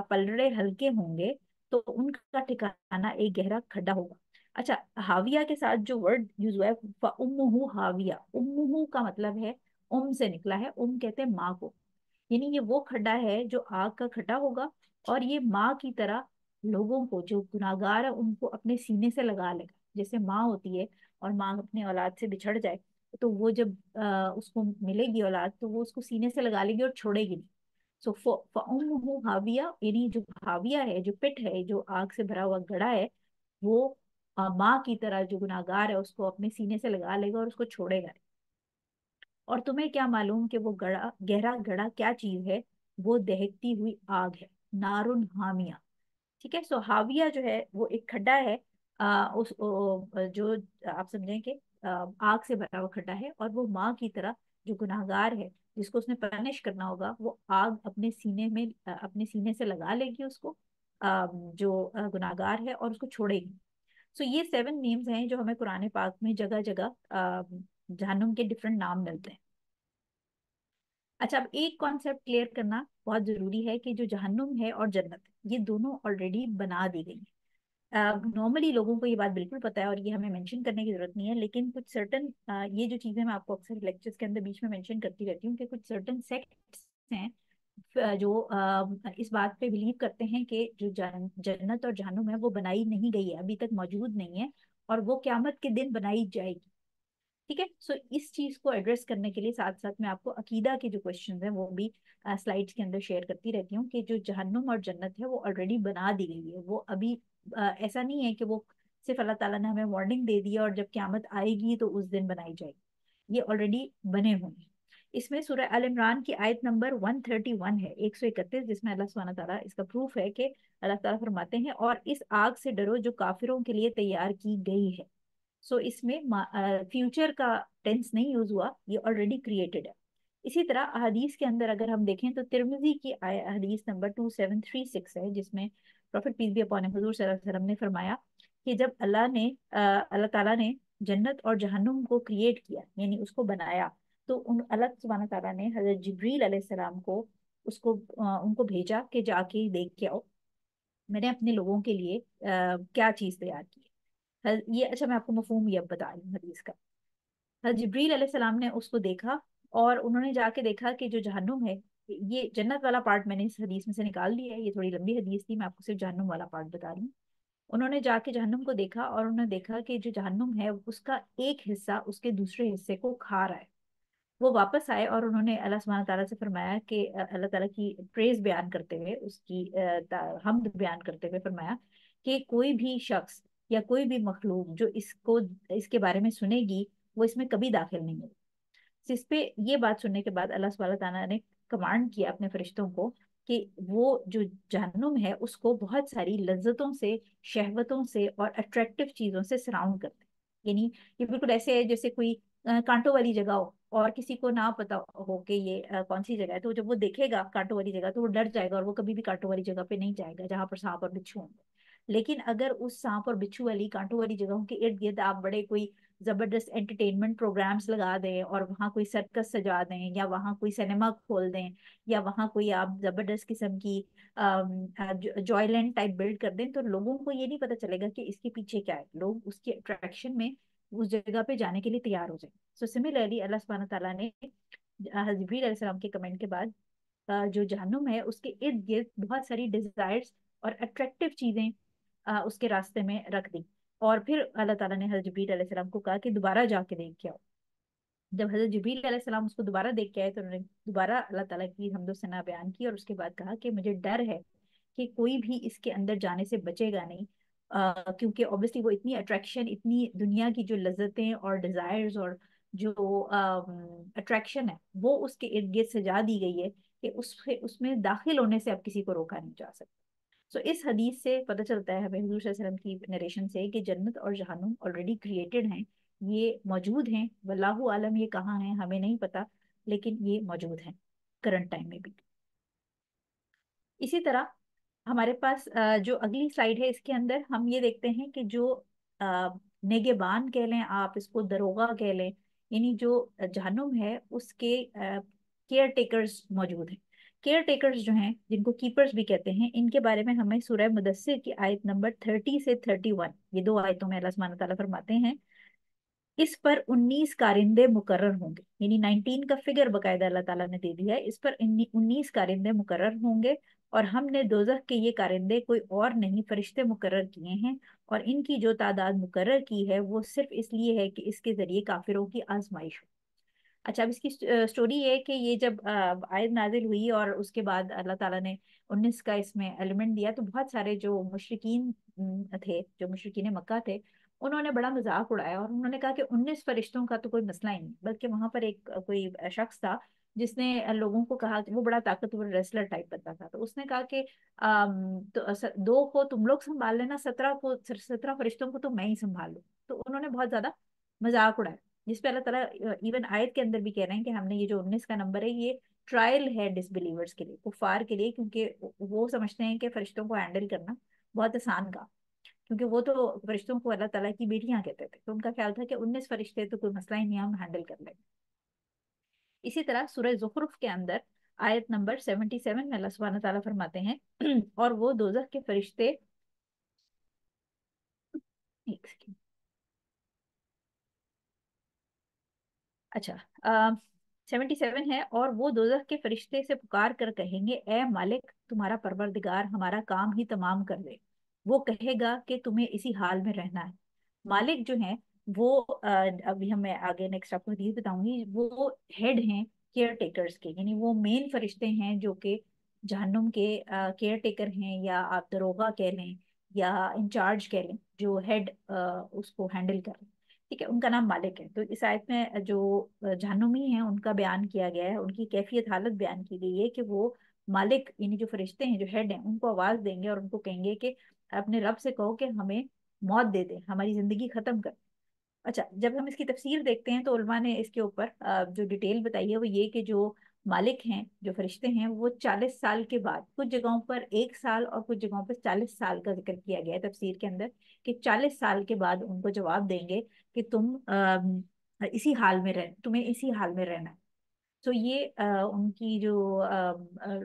پلڑے ہلکے ہوں گے تو ان کا ٹھکانہ ایک گہرا کھڈا ہوگا. اچھا, ہاویہ کے ساتھ جو ورڈ یوز ہوا ہے فَأُمُّهُ ہاویہ, امہ کا مطلب ہے ام سے نکلا ہے, ام کہتے ہیں ماں کو, یعنی یہ وہ کھڈا ہے جو آگ کا کھڈا ہوگا, اور یہ ماں کی طرح لوگوں کو جو گناہگار ہے ان کو اپنے سینے سے لگا لے گا. جیسے ماں ہوتی ہے اور ماں اپنے اولاد سے بچھڑ جائے تو وہ جب اس کو ملے گی اولاد تو وہ اس کو سینے سے لگا لے گی اور چھوڑے گی نہیں. سو فَأُمُّهُ ہاویہ, یعنی جو ہاویہ ہے, جو پٹ ہے, جو آگ سے بھرا ہوا گڑھا ہے, وہ ماں کی طرح جو گناہگار ہے اس کو اپنے سینے سے لگا لے گا اور اس کو چھوڑے گا. اور تمہیں کیا معلوم کہ وہ گہرا گڑھا کیا چیز ہے, وہ دہکتی ہوئی آگ ہے, نارن حامیہ. ٹھیک ہے, سو ہاویہ جو ہے وہ ایک کھڈا ہے, جو آپ سمجھیں کہ آگ سے بھرا ہوا کھڈا ہے, اور وہ ماں کی طرح جو گناہگار ہے جس کو اس نے پنش کرنا ہوگا, وہ آگ اپنے سینے میں اپنے سینے سے لگا لے گی اس کو, جو گناہگار ہے, اور اس کو چھوڑے گی. سو یہ 7 نیمز ہیں جو ہمیں قرآن پاک میں جگہ جگہ جہنم کے ڈفرنٹ نام ملتے ہیں. اچھا, اب ایک کانسیپٹ کلیئر کرنا بہت ضروری ہے کہ جو جہنم ہے اور جنت, یہ دونوں آلریڈی بنا دی گئی ہیں. نارملی لوگوں کو یہ بات بالکل پتا ہے اور یہ ہمیں مینشن کرنے کی ضرورت نہیں ہے, لیکن کچھ سرٹن یہ جو چیزیں میں آپ کو اکثر لیکچرز کے اندر بیچ میں مینشن کرتی رہتی ہوں کہ کچھ سرٹن سیکٹس ہیں جو اس بات پہ بلیو کرتے ہیں کہ جو جنت اور جہنم ہے وہ بنائی نہیں گئی ہے, ابھی تک موجود نہیں ہے, اور وہ قیامت کے دن بنائی جائے گی. ٹھیک ہے, سو اس چیز کو ایڈریس کرنے کے لیے ساتھ ساتھ میں آپ کو عقیدہ کے جو کوشچنز ہیں وہ بھی سلائڈس کے اندر شیئر کرتی رہتی ہوں, کہ جو جہنم اور جنت ہے وہ آلریڈی بنا دی گئی ہے. وہ ابھی ایسا نہیں ہے کہ وہ صرف اللہ تعالیٰ نے ہمیں وارننگ دے دی اور جب قیامت آئے گی تو اس دن بنائی جائے گی, یہ آلریڈی بنے ہوئے ہیں. اس میں سورہ ال عمران کی آیت نمبر 131 ہے, 131, جس میں اللہ سبحانہ تعالیٰ اس کا پروف ہے کہ اللہ تعالیٰ فرماتے ہیں, اور اس آگ سے ڈرو جو کافروں کے لیے تیار کی گئی ہے. سو اس میں فیوچر کا ٹینس نہیں یوز ہوا, یہ آلریڈی کریٹڈ ہے. اسی طرح احادیث کے اندر اگر ہم دیکھیں تو ترمذی کی حدیث نمبر 2736 ہے, جس میں profit piece be upon him حضور صلی اللہ علیہ وسلم نے فرمایا کہ جب اللہ تعالیٰ نے جنت اور جہنم کو کریٹ کیا, یعنی اس کو بنایا, تو اللہ سبحانہ تعالیٰ نے حضرت جبریل علیہ السلام کو ان کو بھیجا کہ جا کے دیکھ کے آؤ میں نے اپنے لوگوں کے لیے کیا چیز تیار کی ہے. یہ اچھا, میں آپ کو مفہوم یہ اب بتا رہی ہوں حدیث کا. حضرت جبریل علیہ السلام نے اس کو دیکھا, اور انہوں نے جا کے دیکھا کہ جو جہنم ہے, یہ جنت والا پارٹ میں نے اس حدیث میں سے نکال دیا ہے, یہ تھوڑی لمبی حدیث تھی, میں آپ کو صرف جہنم والا پارٹ بتا رہی ہوں. انہوں نے جا کے جہنم کو دیکھا, اور انہوں نے دیکھا کہ جو جہنم ہے اس کا ایک حصہ اس کے دوسرے حصے کو کھا رہا ہے. وہ واپس آئے اور انہوں نے اللہ سبحانہ تعالیٰ سے فرمایا کہ اللہ تعالیٰ کی پریز بیان کرتے ہوئے, اس کی حمد بیان کرتے ہوئے فرمایا کہ کوئی بھی شخص یا کوئی بھی مخلوق جو اس کے بارے میں سنے گی وہ اس میں کبھی داخل نہیں ہوگی. اس پہ یہ بات سننے کے بعد اللہ سبحانہ تعالیٰ نے کمانڈ کیا اپنے فرشتوں کو کہ وہ جو جہنم ہے اس کو بہت ساری لذتوں سے, شہوتوں سے اور اٹریکٹیو چیزوں سے سراؤنڈ کرتے. یعنی یہ بالکل ایسے ہے جیسے کوئی کانٹوں والی جگہ ہو اور کسی کو نہ پتا ہو کہ یہ کون سی جگہ ہے, تو جب وہ دیکھے گا کانٹوں والی جگہ تو وہ ڈر جائے گا, اور وہ کبھی بھی کانٹوں والی جگہ پہ نہیں جائے گا جہاں پر سانپ اور بچھو ہوں گے. لیکن اگر اس سانپ اور بچھو والی کانٹوں والی جگہوں کے ارد گرد آپ بڑے کوئی زبردست انٹرٹینمنٹ پروگرامس لگا دیں, اور وہاں کوئی سرکس سجا دیں, یا وہاں کوئی سنیما کھول دیں, یا وہااں کوئی آپ زبردست قسم کی جوائے لینڈ ٹائپ بلڈ کر دیں, تو لوگوں کو یہ نہیں پتا چلے گا کہ اس کے پیچھے کیا ہے. لوگ اس کے اٹریکشن میں اس جگہ پہ جانے کے لیے تیار ہو جائیں. سو سملرلی اللہ سبحانہ تعالیٰ نے حضرت جبریل علیہ السلام کے کمنٹ کے بعد جو جہنم ہے اس کے ارد گرد بہت ساری ڈیزائرز اور اٹریکٹیو چیزیں اس کے راستے میں رکھ دی, اور پھر اللہ تعالیٰ نے حضرت جبریل علیہ السلام کو کہا کہ دوبارہ جا کے دیکھ کے آؤ. जब हजरत जिब्रील अलैहिस्सलाम उसको दोबारा देख के आए तो उन्होंने दोबारा अल्लाह ताला की हम्दो सना बयान की, और उसके बाद कहा कि मुझे डर है कि कोई भी इसके अंदर जाने से बचेगा नहीं, क्योंकि ऑब्वियसली वो इतनी अट्रैक्शन, इतनी दुनिया की जो लज्जतें और डिजायर्स और जो अट्रैक्शन है वो उसके इर्द गिर्द सजा दी गई है कि उसमें दाखिल होने से अब किसी को रोका नहीं जा सकता। सो इस हदीस से पता चलता है हमें हुजूर सल्लल्लाहु अलैहि वसल्लम की नरेशन से कि जन्नत और जहन्नुम ऑलरेडी क्रिएटेड हैं, ये मौजूद हैं। वल्लाहु आलम ये कहाँ हैं हमें नहीं पता, लेकिन ये मौजूद हैं करंट टाइम में भी। इसी तरह हमारे पास जो अगली स्लाइड है इसके अंदर हम ये देखते हैं कि जो नेगेबान कह लें आप इसको, दरोगा कह लें, यानी जो जहन्नुम है उसके केयर टेकर्स मौजूद हैं। केयर टेकर्स जो हैं, जिनको कीपर्स भी कहते हैं, इनके बारे में हमें सूरह मुदस्सिर की आयत नंबर 30 से 31, ये दो आयतों में अल्लाह सुब्हानहू व तआला फरमाते हैं, इस पर 19 कारिंदे मुकर्रर होंगे। यानी 19 का फिगर बकायदा अल्लाह ताला ने दे दिया है, इस पर 19 कारिंदे मुकर्रर होंगे। और हमने दोजख के ये कारिंदे कोई और नहीं फरिश्ते मुकर्रर किए हैं, और इनकी जो तादाद मुकर्रर की है वो सिर्फ इसलिए है कि इसके जरिए काफिरों की आजमाइश हो। अच्छा, अब इसकी स्टोरी ये है कि ये जब आयत नाजिल हुई और उसके बाद अल्लाह ताला ने 19 का इसमें एलिमेंट दिया, तो बहुत सारे जो मुशरिकीन थे, जो मुशरिकीन मक्का थे, उन्होंने बड़ा मजाक उड़ाया और उन्होंने कहा कि 19 फरिश्तों का तो कोई मसला ही नहीं। बल्कि वहां पर एक कोई शख्स था जिसने लोगों को कहा कि वो बड़ा ताकतवर रेसलर टाइप बनता था, तो उसने कहा कि दो को तुम लोग संभाल लेना, 17 फरिश्तों को तो मैं ही संभाल लूं। तो उन्होंने बहुत ज्यादा मजाक उड़ाया, जिस पे अल्लाह ताला इवन आयत के अंदर भी कह रहे हैं कि हमने ये जो 19 का नंबर है ये ट्रायल है डिसबिलीवर्स के लिए, कुफार के लिए, क्योंकि वो समझते हैं कि फरिश्तों को हैंडल करना बहुत आसान काम, क्योंकि वो तो फरिश्तों को अल्लाह ताला की बेटियां कहते थे, तो उनका ख्याल था कि 19 फरिश्ते तो कोई मसला ही नहीं, हम हैंडल कर लेंगे। इसी तरह सूरह ज़ुखरुफ के अंदर आयत नंबर 77 में अल्लाह सुब्हानहू व तआला फरमाते हैं और वो दोजख के फरिश्ते, एक सेकंड, अच्छा, 77 है, और वो दोजख के फरिश्ते से पुकार कर कहेंगे, ए मालिक, तुम्हारा परवरदिगार हमारा काम ही तमाम कर दे। वो कहेगा कि तुम्हें इसी हाल में रहना है। मालिक जो है वो अभी हम, मैं आगे नेक्स्ट आपको हदीस बताऊंगी, वो हेड हैं केयर टेकर्स के, यानी वो मेन फरिश्ते हैं जो कि जहन्नुम के केयर टेकर हैं, या आप दरोगा कह लें या इंचार्ज कह लें, जो हेड उसको हैंडल कर रहे हैं। ठीक है, उनका नाम मालिक है। तो इस आयत में जो जहन्नुमी हैं उनका बयान किया गया है, उनकी कैफियत हालत बयान की गई है कि वो मालिक यानी जो फरिश्ते हैं, जो हेड हैं, उनको आवाज देंगे और उनको कहेंगे कि अपने रब से कहो कि हमें मौत दे दे, हमारी जिंदगी खत्म कर। अच्छा, जब हम इसकी तफसीर देखते हैं तो उलमा ने इसके ऊपर जो डिटेल बताई है वो ये कि जो मालिक हैं, जो फरिश्ते हैं, वो 40 साल के बाद, कुछ जगहों पर 1 साल और कुछ जगहों पर 40 साल का जिक्र किया गया है तफसीर के अंदर, कि 40 साल के बाद उनको जवाब देंगे कि तुम इसी हाल में रह तुम्हें इसी हाल में रहना है। तो ये उनकी जो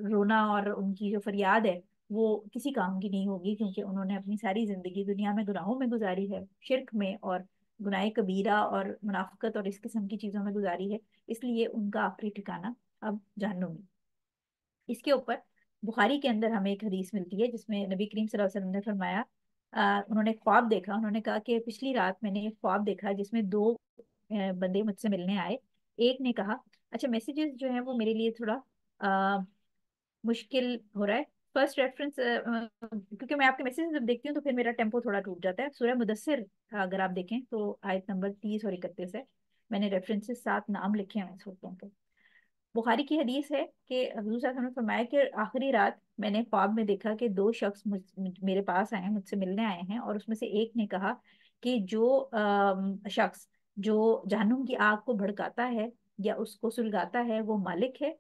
रोना और उनकी जो फरियाद है वो किसी काम की नहीं होगी, क्योंकि उन्होंने अपनी सारी जिंदगी दुनिया में गुनाहों में गुजारी है, शिर्क में और गुनाह कबीरा और मुनाफिकत और इस किस्म की चीजों में गुजारी है, इसलिए उनका आखिरी ठिकाना अब जहन्नुम में। इसके ऊपर बुखारी के अंदर हमें एक हदीस मिलती है जिसमें नबी करीम सल्लल्लाहु अलैहि वसल्लम ने फरमाया, उन्होंने एक ख्वाब देखा, उन्होंने कहा कि पिछली रात मैंने एक ख्वाब देखा जिसमें दो बंदे मुझसे मिलने आए। एक ने कहा, अच्छा, मैसेजेस जो है वो मेरे लिए थोड़ा मुश्किल हो रहा है, फर्स्ट रेफरेंस, क्योंकि मैं आपके मैसेज जब देखती हूँ तो फिर मेरा टेम्पो थोड़ा टूट जाता है। सूरह मुदस्सिर अगर आप देखें तो आयत नंबर 30 और 31 है, मैंने रेफरेंसेस साथ नाम लिखे हैं सूरतों के। बुखारी की हदीस है कि हजूर सल्लल्लाहु अलैहि वसल्लम ने फरमाया कि आखिरी रात मैंने ख्वाब में देखा कि दो शख्स मेरे पास आए हैं, मुझसे मिलने आए हैं, और उसमें से एक ने कहा कि जो शख्स जो जहन्नुम की आग को भड़काता है या उसको सुलगाता है वो मालिक है,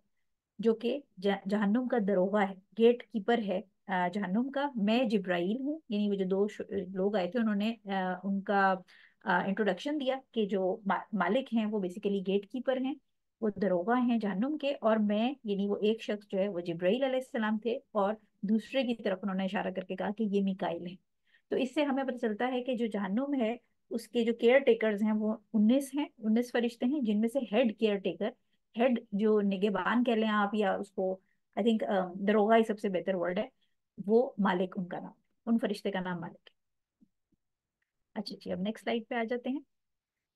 जो कि जहन्नुम का दरोगा है, गेट कीपर है जहन्नुम का। मैं जिब्राइल हूँ, यानी वो जो दो लोग आए थे उन्होंने उनका इंट्रोडक्शन दिया कि जो मालिक हैं वो बेसिकली गेट कीपर हैं, वो दरोगा हैं जहन्नुम के, और मैं यानी वो एक शख्स जो है वो जिब्राइल अलैहिस्सलाम थे, और दूसरे की तरफ उन्होंने इशारा करके कहा कि ये मिकाइल है। तो इससे हमें पता चलता है कि जो जहन्नुम है उसके जो केयर टेकर्स हैं वो 19 हैं, 19 फरिश्ते हैं, जिनमें से हेड केयर टेकर, हेड जो निगहबान कह लें आप, या उसको आई थिंक दरोगा ही सबसे बेहतर वर्ड है, वो मालिक उनका नाम, उन फरिश्ते का नाम मालिक है। अच्छा जी, अब नेक्स्ट स्लाइड पे आ जाते हैं,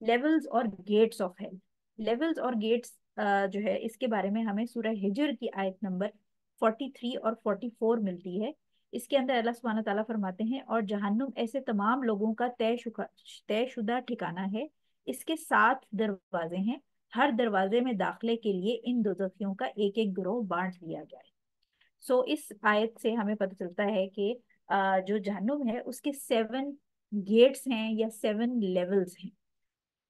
लेवल्स और गेट्स ऑफ हेल। लेवल्स और गेट्स जो है इसके बारे में हमें सूरह हिजर की आयत नंबर 43 और 44 मिलती है। इसके अंदर अल्लाह सुब्हानहू तआला फरमाते हैं, और जहन्नुम ऐसे तमाम लोगों का तयशुदा ठिकाना है, इसके 7 दरवाजे हैं, हर दरवाजे में दाखिले के लिए इन दोजखियों का एक एक गिरोह बांट दिया जाए। सो इस आयत से हमें पता चलता है कि जो जहन्नुम है उसके 7 गेट्स हैं या 7 लेवल्स हैं।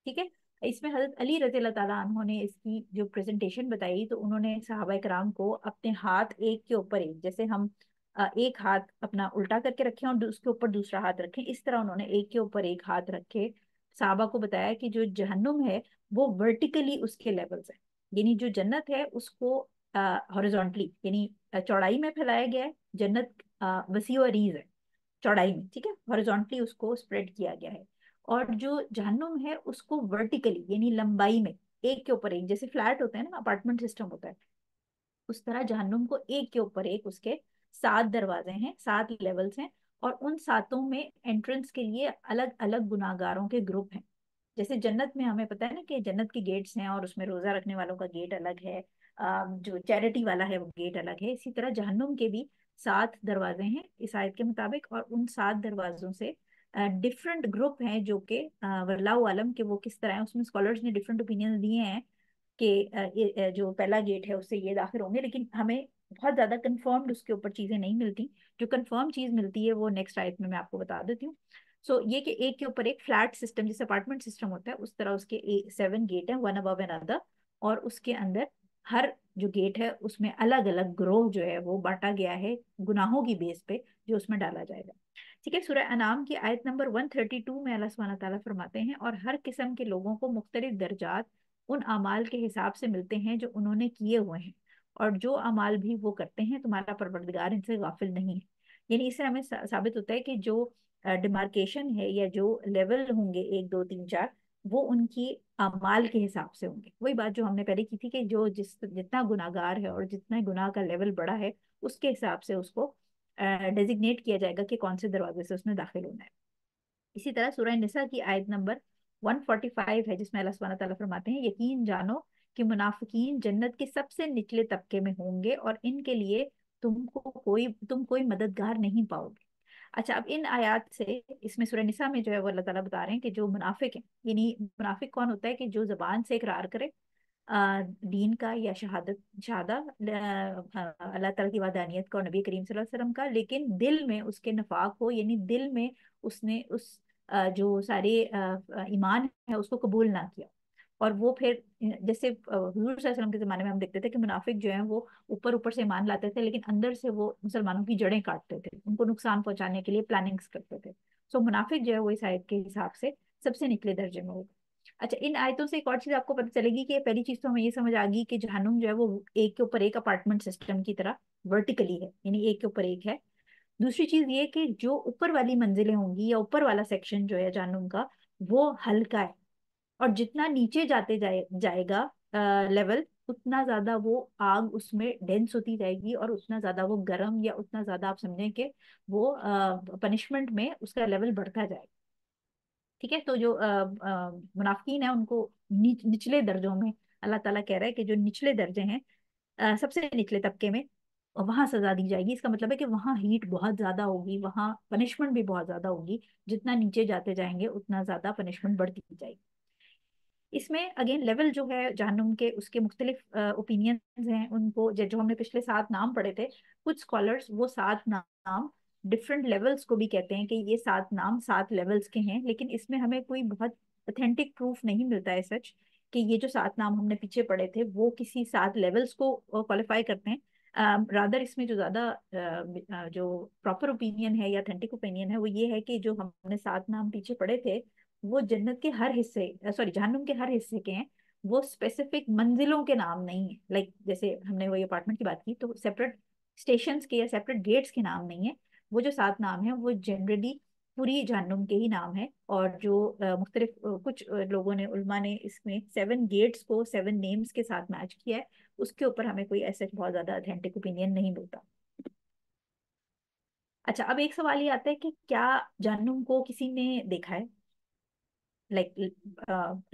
ठीक है। इसमें हजरत अली रजी अल्लाह ताला अन्हो ने इसकी जो प्रेजेंटेशन बताई, तो उन्होंने सहाबा कराम को अपने हाथ एक के ऊपर एक, जैसे हम एक हाथ अपना उल्टा करके रखें और उसके ऊपर दूसरा हाथ रखें, इस तरह उन्होंने एक के ऊपर एक हाथ रखे सहाबा को बताया कि जो जहन्नुम है वो वर्टिकली उसके लेवल्स है, यानी जो जन्नत है उसको हॉरिजॉन्टली यानी चौड़ाई में फैलाया गया है। जन्नत वसी और अरीज है चौड़ाई में, ठीक है, हॉरिजॉन्टली उसको स्प्रेड किया गया है। और जो जहन्नुम है उसको वर्टिकली यानी लंबाई में एक के ऊपर एक, जैसे फ्लैट होता है ना, अपार्टमेंट सिस्टम होता है, उस तरह जहन्नुम को एक के ऊपर एक उसके 7 दरवाजे हैं, 7 लेवल्स हैं। और उन सातों में एंट्रेंस के लिए अलग अलग गुनाहगारों के ग्रुप हैं। जैसे जन्नत में हमें पता है ना कि जन्नत के गेट्स हैं और उसमें रोजा रखने वालों का गेट अलग है, जो चैरिटी वाला है वो गेट अलग है, इसी तरह जहन्नुम के भी 7 दरवाजे हैं इस आयत के मुताबिक। और उन 7 दरवाजों से डिफरेंट ग्रुप हैं जो कि वल्लाहु आलम के वो किस तरह है, उसमें स्कॉलर्स ने डिफरेंट ओपिनियन दिए हैं कि जो पहला गेट है उससे ये दाखिल होंगे, लेकिन हमें बहुत ज्यादा कंफर्म्ड उसके ऊपर चीजें नहीं मिलती। जो कंफर्म चीज मिलती है वो नेक्स्ट आयत में मैं आपको बता देती हूँ। सो ये कि एक के ऊपर एक फ्लैट सिस्टम जैसे अपार्टमेंट सिस्टम होता है, उस तरह उसके 7 गेट है, वन अबव एन अदर। और उसके अंदर हर जो गेट है उसमें अलग अलग ग्रोह जो है वो बांटा गया है गुनाहों की बेस पे, जो उसमें डाला जाएगा। ठीक है। सूरह अनाम की आयत नंबर 132 में अल्लाह सुब्हानहू तआला फरमाते हैं, और हर किस्म के लोगों को मुख्तलिफ दर्जात उन अमाल के हिसाब से मिलते हैं जो उन्होंने किए हुए हैं, और जो अमाल भी वो करते हैं तुम्हारा परवरदिगार इनसे गाफिल नहीं है। यानी इससे हमें साबित होता है कि जो डिमार्केशन है या जो लेवल होंगे 1 2 3 4, वो उनकी अमाल के हिसाब से होंगे। वही बात जो हमने पहले की थी कि जो जितना गुनाहगार है और जितना गुनाह का लेवल बड़ा है उसके हिसाब से उसको डेजिग्नेट किया जाएगा कि कौन से दरवाजे से उसने दाखिल होना है। इसी तरह सूरह निसा की आयत नंबर 145 है, जिसमें अल्लाह सुब्हानहू तआला फरमाते हैं, यकीन जानो कि मुनाफिकीन जन्नत के सबसे निचले तबके में होंगे और इनके लिए तुम कोई मददगार नहीं पाओगे। अच्छा, अब इन आयात से इसमें सूरह निसा में जो है वो अल्लाह ताला बता रहे हैं कि जो मुनाफिक हैं, यानी मुनाफिक कौन होता है कि जो जबान से इकरार करे दीन का या शहादा अल्लाह ताला की वादानियत का और नबी करीम सल्लल्लाहु अलैहि वसल्लम का, लेकिन दिल में उसके नफाक हो, यानी दिल में उसने उस जो सारे ईमान है उसको कबूल ना किया। और वो फिर जैसे हुजूर सल्लल्लाहु अलैहि वसल्लम के ज़माने में हम देखते थे कि मुनाफिक जो है वो ऊपर ऊपर से ईमान लाते थे, लेकिन अंदर से वो मुसलमानों की जड़ें काटते थे, उनको नुकसान पहुंचाने के लिए प्लानिंग्स करते थे। सो मुनाफिक जो है वो इस आयत के हिसाब से सबसे निचले दर्जे में होगा। अच्छा, इन आयतों से एक और चीज आपको पता चलेगी कि पहली चीज तो हमें ये समझ आ गई कि जहन्नुम जो है वो एक के ऊपर एक अपार्टमेंट सिस्टम की तरह वर्टिकली है, यानी एक के ऊपर एक है। दूसरी चीज ये कि जो ऊपर वाली मंजिलें होंगी या ऊपर वाला सेक्शन जो है जहन्नुम का, वो हल्का है। और जितना नीचे जाएगा लेवल, उतना ज्यादा वो आग उसमें डेंस होती जाएगी और उतना ज्यादा वो गर्म, या उतना ज्यादा आप समझें कि वो पनिशमेंट में उसका लेवल बढ़ता जाएगा। ठीक है। तो जो मुनाफिकीन है उनको निचले दर्जों में अल्लाह ताला कह रहा है कि जो निचले दर्जे हैं, सबसे निचले तबके में, वहां सजा दी जाएगी। इसका मतलब है कि वहां हीट बहुत ज्यादा होगी, वहां पनिशमेंट भी बहुत ज्यादा होगी। जितना नीचे जाते जाएंगे उतना ज्यादा पनिशमेंट बढ़ती जाएगी। इसमें अगेन लेवल जो है जहन्नुम के, उसके मुख्तलिफ ओपिनियंस हैं। उनको जो हमने पिछले 7 नाम पढ़े थे, कुछ स्कॉलर्स वो 7 नाम डिफरेंट लेवल्स को भी कहते हैं कि ये 7 नाम 7 लेवल्स के हैं, लेकिन इसमें हमें कोई बहुत ऑथेंटिक प्रूफ नहीं मिलता है सच कि ये जो 7 नाम हमने पीछे पढ़े थे वो किसी 7 लेवल्स को क्वालिफाई करते हैं। रादर इसमें जो ज्यादा जो प्रॉपर ओपिनियन है या ऑथेंटिक ओपिनियन है वो ये है कि जो हमने 7 नाम पीछे पढ़े थे वो जन्नत के हर हिस्से, सॉरी जहन्नुम के हर हिस्से के हैं। वो स्पेसिफिक मंजिलों के नाम नहीं है, लाइक जैसे हमने वही अपार्टमेंट की बात की तो सेपरेट स्टेशंस के या सेपरेट गेट्स के नाम नहीं है। वो जो 7 नाम है वो जनरली पूरी जहन्नुम के ही नाम है। और जो मुख्तलिफ कुछ लोगों ने, उलमा ने इसमें 7 गेट्स को 7 नेम्स के साथ मैच किया है। उसके ऊपर हमें कोई ऐसा बहुत ज्यादा अथेंटिक ओपिनियन नहीं मिलता। अच्छा, अब एक सवाल ये आता है कि क्या जहन्नुम को किसी ने देखा है? लाइक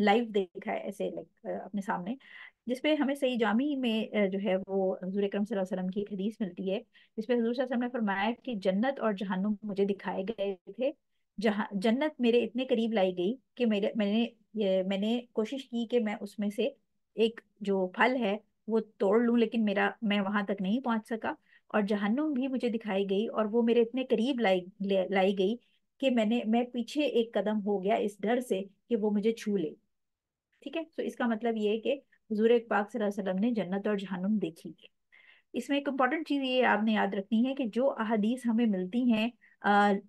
लाइव देखा है ऐसे, लाइक अपने सामने, जिसपे हमें सही जामी में जो है वो हजूर अकरम सल्लल्लाहु अलैहि वसल्लम की एक हदीस मिलती है, जिसपे हजूर सल्लल्लाहु अलैहि वसल्लम ने फरमाया कि जन्नत और जहन्नुम मुझे दिखाए गए थे। जहाँ जन्नत मेरे इतने करीब लाई गई कि मैंने कोशिश की कि मैं उसमें से एक जो फल है वो तोड़ लूं, लेकिन मैं वहां तक नहीं पहुंच सका। और जहन्नुम भी मुझे दिखाई गई और वो मेरे इतने करीब लाई गई कि मैं पीछे एक कदम हो गया इस डर से कि वो मुझे छू ले। ठीक है, तो इसका मतलब ये है कि हुजूर पाक सल्लल्लाहु अलैहि वसल्लम ने जन्नत और जहन्नुम देखी है। इसमें एक इम्पॉर्टेंट चीज ये आपने याद रखनी है कि जो अहादीस हमें मिलती हैं,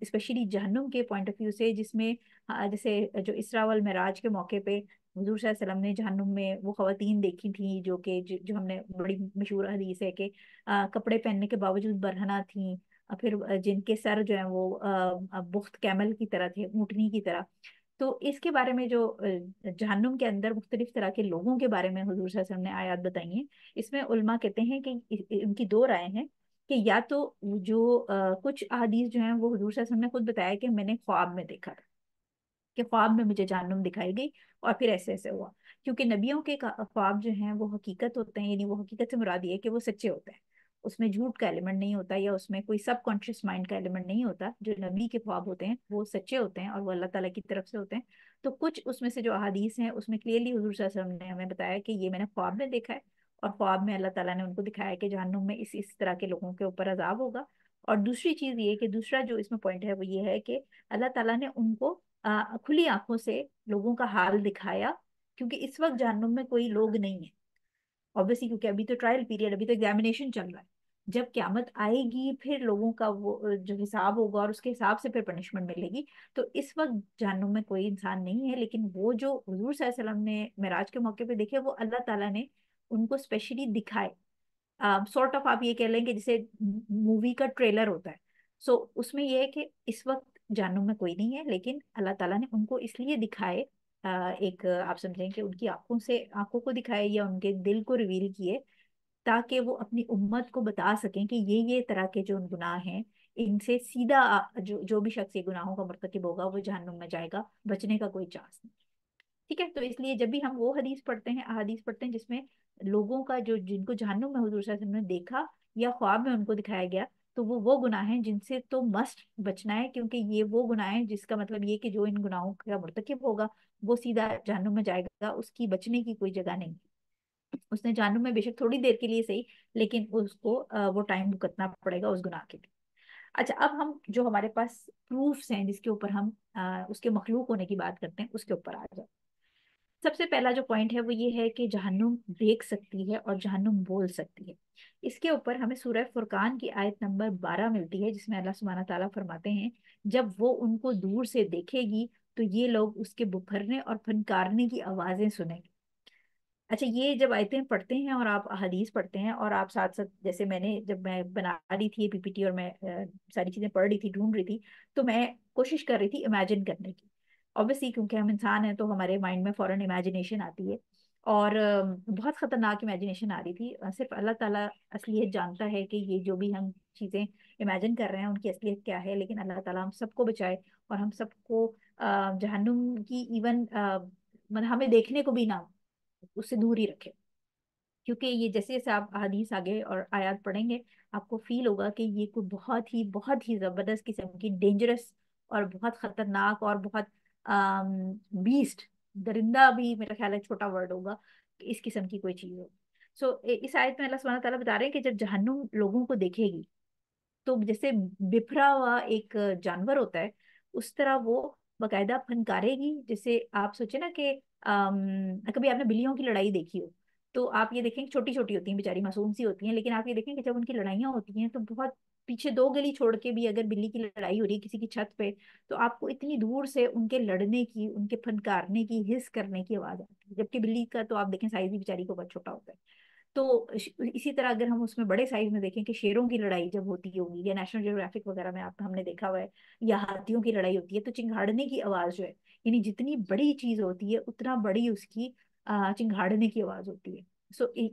स्पेशली जहन्नुम के पॉइंट ऑफ व्यू से, जिसमें जैसे जो इसरा वल मिराज के मौके पे हुजूर सल्लल्लाहु अलैहि वसल्लम ने जहन्नुम में वो खवातीन देखी थी, जो कि जो हमने बड़ी मशहूर हदीस है कि कपड़े पहनने के बावजूद बरहना थी, फिर जिनके सर जो है वो बुख्त कैमल की तरह थे, ऊँटनी की तरह। तो इसके बारे में जो जहन्नुम के अंदर मुख्तलिफ तरह के लोगों के बारे में हुजूर सल्लल्लाहु अलैहि वसल्लम ने आयत बताई हैं। इसमें उल्मा कहते हैं कि इनकी दो राय हैं, कि या तो जो कुछ अहादीस जो हैं वो हुजूर सल्लल्लाहु अलैहि वसल्लम ने खुद बताया कि मैंने ख्वाब में देखा था, कि ख्वाब में मुझे जहन्नुम दिखाई गई और फिर ऐसे ऐसे हुआ। क्योंकि नबियों के ख्वाब जो हैं वो हकीकत होते हैं, यानी वो हकीकत से मुराद ये है कि वो सच्चे होते हैं, उसमें झूठ का एलिमेंट नहीं होता, या उसमें कोई सब कॉन्शियस माइंड का एलिमेंट नहीं होता। जो नबी के ख्वाब होते हैं वो सच्चे होते हैं और वो अल्लाह ताला की तरफ से होते हैं। तो कुछ उसमें से जो अहादीस हैं उसमें क्लियरली हुजूर सल्लल्लाहु अलैहि वसल्लम ने हमें बताया कि ये मैंने ख्वाब में देखा है, और ख्वाब में अल्लाह ताला ने उनको दिखाया कि जहन्नुम में इस तरह के लोगों के ऊपर अजाब होगा। और दूसरी चीज ये कि दूसरा जो इसमें पॉइंट है वो ये है कि अल्लाह ताला ने उनको खुली आंखों से लोगों का हाल दिखाया, क्योंकि इस वक्त जहन्नुम में कोई लोग नहीं है ऑब्वियसली, क्योंकि अभी तो ट्रायल पीरियड, अभी तो एग्जामिनेशन चल रहा है। जब क्यामत आएगी फिर लोगों का वो जो हिसाब होगा और उसके हिसाब से फिर पनिशमेंट मिलेगी। तो इस वक्त जहन्नुम में कोई इंसान नहीं है, लेकिन वो जो हुजूर सल्लल्लाहु अलैहि वसल्लम ने मेराज के मौके पे देखे वो अल्लाह ताला ने उनको स्पेशली दिखाए। सॉर्ट ऑफ आप ये कह लें कि जैसे मूवी का ट्रेलर होता है। सो उसमें ये है कि इस वक्त जहन्नुम में कोई नहीं है, लेकिन अल्लाह ताला ने उनको इसलिए दिखाए, एक आप समझें कि उनकी आंखों से आंखों को दिखाए या उनके दिल को रिवील किए, ताकि वो अपनी उम्मत को बता सकें कि ये तरह के जो गुनाह हैं इनसे सीधा जो जो भी शख्स ये गुनाहों का मर्तकब होगा वो जहन्नुम में जाएगा, बचने का कोई चांस नहीं। ठीक है, तो इसलिए जब भी हम वो हदीस पढ़ते हैं, अहादीस पढ़ते हैं जिसमें लोगों का जो जिनको जहन्नुम में हुजूर सल्लल्लाहु अलैहि वसल्लम ने देखा या ख्वाब में उनको दिखाया गया, तो वो गुनाह हैं जिनसे तो मस्ट बचना है, क्योंकि ये वो गुनाह हैं जिसका मतलब ये कि जो इन गुनाहों का मुर्तकिब होगा वो सीधा जहन्नुम में जाएगा, उसकी बचने की कोई जगह नहीं। उसने जहन्नुम में बेशक थोड़ी देर के लिए सही, लेकिन उसको वो टाइम भुगतना पड़ेगा उस गुनाह के लिए। अच्छा, अब हम जो हमारे पास प्रूफ्स हैं जिसके ऊपर हम उसके मखलूक होने की बात करते हैं उसके ऊपर आ जाए। सबसे पहला जो पॉइंट है वो ये है कि जहन्नुम देख सकती है और जहन्नुम बोल सकती है। इसके ऊपर हमें सूरह फुरकान की आयत नंबर 12 मिलती है, जिसमें अल्लाह सुब्हानहू ताला फरमाते हैं, जब वो उनको दूर से देखेगी तो ये लोग उसके बुफरने और फनकारने की आवाजें सुनेंगे। अच्छा, ये जब आयतें पढ़ते हैं और आप हदीस पढ़ते हैं और आप साथ साथ, जैसे जब मैं बना रही थी पीपीटी और मैं सारी चीजें पढ़ रही थी, ढूंढ रही थी, तो मैं कोशिश कर रही थी इमेजिन करने की। ऑब्वियसली क्योंकि हम इंसान हैं तो हमारे माइंड में फौरन इमेजिनेशन आती है, और बहुत खतरनाक इमेजिनेशन आ रही थी। सिर्फ अल्लाह ताला असलियत जानता है कि ये जो भी हम चीजें इमेजिन कर रहे हैं उनकी असलियत क्या है, लेकिन अल्लाह ताला हम सबको बचाए और हम सबको जहन्नुम की इवन मतलब हमें देखने को भी ना, उससे दूर ही रखे। क्योंकि ये जैसे जैसे आप हदीस आगे और आयत पढ़ेंगे आपको फील होगा कि ये कोई बहुत ही जबरदस्त किस्म की डेंजरस और बहुत खतरनाक और बहुत बीस्ट, दरिंदा भी मेरा ख्याल है छोटा वर्ड होगा, कि इस किस्म की कोई चीज हो। इस आयत में अल्लाह सुब्हानहू ताला बता रहे हैं कि जब जहन्नुम लोगों को देखेगी तो जैसे बिखरा हुआ एक जानवर होता है उस तरह वो बकायदा फनकारेगी। जैसे आप सोचे ना कि कभी आपने बिल्लियों की लड़ाई देखी हो, तो आप ये देखें छोटी छोटी होती हैं बेचारी, मासूम सी होती हैं, लेकिन आप ये देखें कि जब उनकी लड़ाइयाँ होती हैं तो बहुत पीछे दो गली छोड़ के भी अगर बिल्ली की लड़ाई हो रही है किसी की छत पे, तो आपको इतनी दूर से उनके लड़ने की, उनके फनकारने की, हिस करने की आवाज आती है। जबकि बिल्ली का तो आप देखें साइज भी बेचारी को बहुत छोटा होता है। तो इसी तरह अगर हम उसमें बड़े साइज में देखें कि शेरों की लड़ाई जब होती होगी, या नेशनल ज्योग्राफिक वगैरह में आप हमने देखा हुआ है, या हाथियों की लड़ाई होती है, तो चिंगाड़ने की आवाज जो है, यानी जितनी बड़ी चीज होती है उतना बड़ी उसकी चिंगाड़ने की आवाज होती है।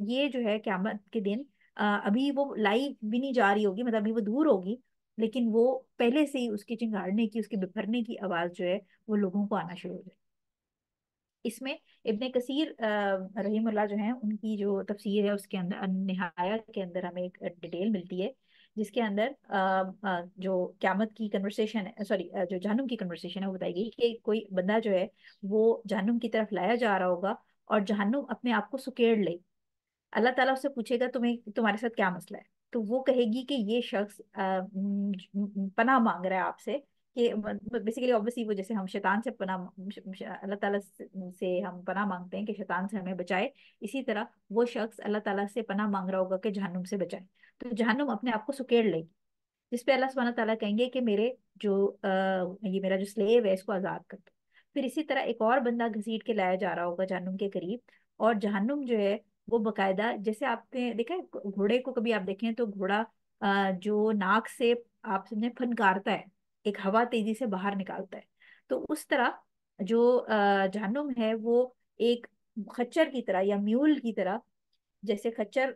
ये जो है क़यामत के दिन अभी वो लाइव भी नहीं जा रही होगी, मतलब अभी वो दूर होगी, लेकिन वो पहले से ही उसकी चिंगाड़ने की, उसके बिफरने की आवाज जो है वो लोगों को आना शुरू हो जाए। اس میں ابن کثیر رحیم اللہ جو ہیں، ان کی جو تفسیر ہے اس کے اندر النہایہ کے اندر ہمیں ایک ڈیٹیل ملتی ہے، جس کے اندر جو قیامت کی کنورسیشن ہے، سوری جو جہنم کی کنورسیشن ہے، وہ بتائی گئی کہ کوئی بندہ جو ہے وہ جہنم کی طرف لایا جا رہا ہوگا، اور جہنم اپنے آپ کو سکیڑ لے، اللہ تعالیٰ اس سے پوچھے گا تمہیں تمہارے ساتھ کیا مسئلہ ہے، تو وہ کہے گی کہ یہ شخص پناہ مانگ رہا ہے آپ سے، کہ بیسیکلی obviously وہ جیسے ہم شیطان سے پناہ اللہ تعالیٰ سے ہم پناہ مانگتے ہیں کہ شیطان سے ہمیں بچائے، اسی طرح وہ شخص اللہ تعالیٰ سے پناہ مانگ رہا ہوگا کہ جہنم سے بچائے، تو جہنم اپنے آپ کو سکیڑ لے گی، جس پہ اللہ سبحانہ تعالیٰ کہیں گے کہ میرے جو یہ میرا جو سلیو ہے اس کو آزاد کر دو۔ پھر اسی طرح ایک اور بندہ گھسیٹ کے لایا جا رہا ہوگا جہنم کے قریب، اور جہنم جو ہے وہ باقاعدہ، جیسے آپ نے دیکھا ہے گھوڑے کو، کبھی آپ دیکھیں تو گھوڑا جو ناک سے آپ نے پھنکارتا ہے، ایک ہوا تیزی سے باہر نکالتا ہے، تو اس طرح جو جہنم ہے وہ ایک خچر کی طرح یا میول کی طرح، جیسے خچر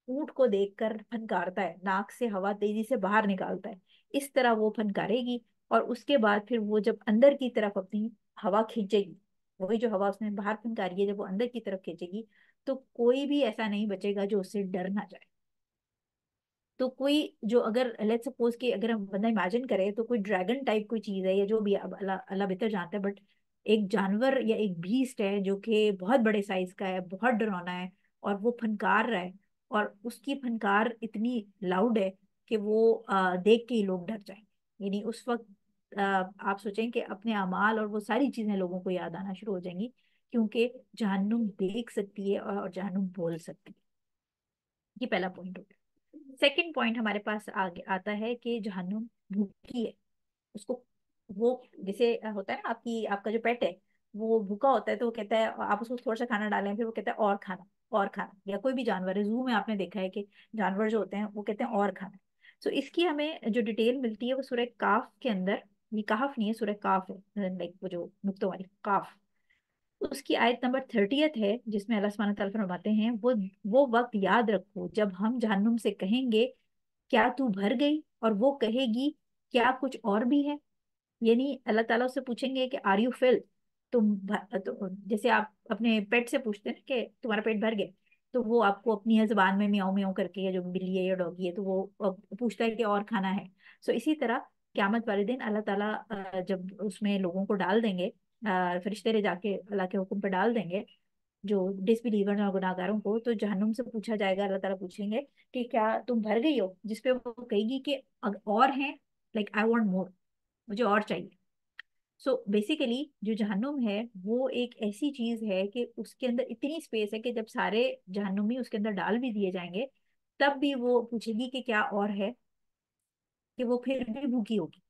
اونٹ کو دیکھ کر پھنکارتا ہے، ناک سے ہوا تیزی سے باہر نکالتا ہے، اس طرح وہ پھنکارے گی، اور اس کے بعد پھر وہ جب اندر کی طرف اپنی ہوا کھینچے گی، وہی جو ہوا اس نے باہر پھنکاری ہے، جب وہ اندر کی طرف کھینچے گی، تو کوئی بھی ایسا نہیں بچے گا جو اس سے ڈر نہ جائے۔ تو کوئی جو اگر لیٹ سپوز کہ اگر ہم بندہ امیجن کرے تو کوئی ڈریگن ٹائپ کوئی چیز ہے، یا جو بھی، اب اللہ اللہ بہتر جانتا ہے، بٹ ایک جانور یا ایک بیسٹ ہے جو کہ بہت بڑے سائز کا ہے، بہت ڈراؤنا ہے، اور وہ پھنکار رہا ہے، اور اس کی پھنکار اتنی لاؤڈ ہے کہ وہ دیکھ کے ہی لوگ ڈر جائیں گے، یعنی اس وقت آپ سوچیں کہ اپنے اعمال اور وہ ساری چیزیں لوگوں کو یاد آنا شروع ہو جائیں گی، کیونکہ جہنم دیکھ سکتی ہے اور جہنم بول سکتی ہے۔ یہ پہلا پوائنٹ ہو گیا۔ سیکنڈ پوائنٹ ہمارے پاس آگے آتا ہے کہ جہنم بھوکی ہے، اس کو، وہ جیسے ہوتا ہے نا آپ کا جو پیٹ ہے وہ بھوکا ہوتا ہے، تو وہ کہتا ہے، آپ اس کو تھوڑا سا کھانا ڈالیں، پھر وہ کہتا ہے اور کھانا، اور کھانا، یا کوئی بھی جانور ہے زو میں آپ نے دیکھا ہے کہ جانور جو ہوتے ہیں وہ کہتے ہیں اور کھانا۔ سو اس کی ہمیں جو ڈیٹیل ملتی ہے وہ سورہ کاف کے اندر، یہ کہف نہیں ہے، سورہ کاف ہے، لائک وہ جو نقطوں والی کاف، اس کی آیت نمبر 30 ہے، جس میں اللہ سبحانہ تعالیٰ فرماتے ہیں، وہ وقت یاد رکھو جب ہم جہنم سے کہیں گے کیا تو بھر گئی، اور وہ کہے گی کیا کچھ اور بھی ہے، یعنی اللہ تعالیٰ سے پوچھیں گے کہ آر یو فل، جیسے آپ اپنے پیٹ سے پوچھتے ہیں نا کہ تمہارا پیٹ بھر گیا، تو وہ آپ کو اپنی زبان میں میاؤں میاؤں کر کے، یا جو بلی ہے یا ڈوگی ہے تو وہ پوچھتا ہے کہ اور کھانا ہے۔ سو اسی طرح قیامت والے دن اللہ تعالیٰ جب اس میں لوگوں کو ڈال دیں گے، فرشتے لے جا کے اللہ کے حکم پہ ڈال دیں گے جو ڈس بلیور اور گناہ گاروں کو، تو جہنم سے پوچھا جائے گا، اللہ تعالیٰ پوچھیں گے کہ کیا تم بھر گئی ہو، جس پہ وہ کہے گی کہ اور ہیں، لائک آئی وانٹ مور، مجھے اور چاہیے۔ سو بیسیکلی جو جہنم ہے وہ ایک ایسی چیز ہے کہ اس کے اندر اتنی اسپیس ہے کہ جب سارے جہنمی اس کے اندر ڈال بھی دیے جائیں گے، تب بھی وہ پوچھے گی کہ کیا اور ہے، کہ وہ پھر بھی بھوکی ہوگی۔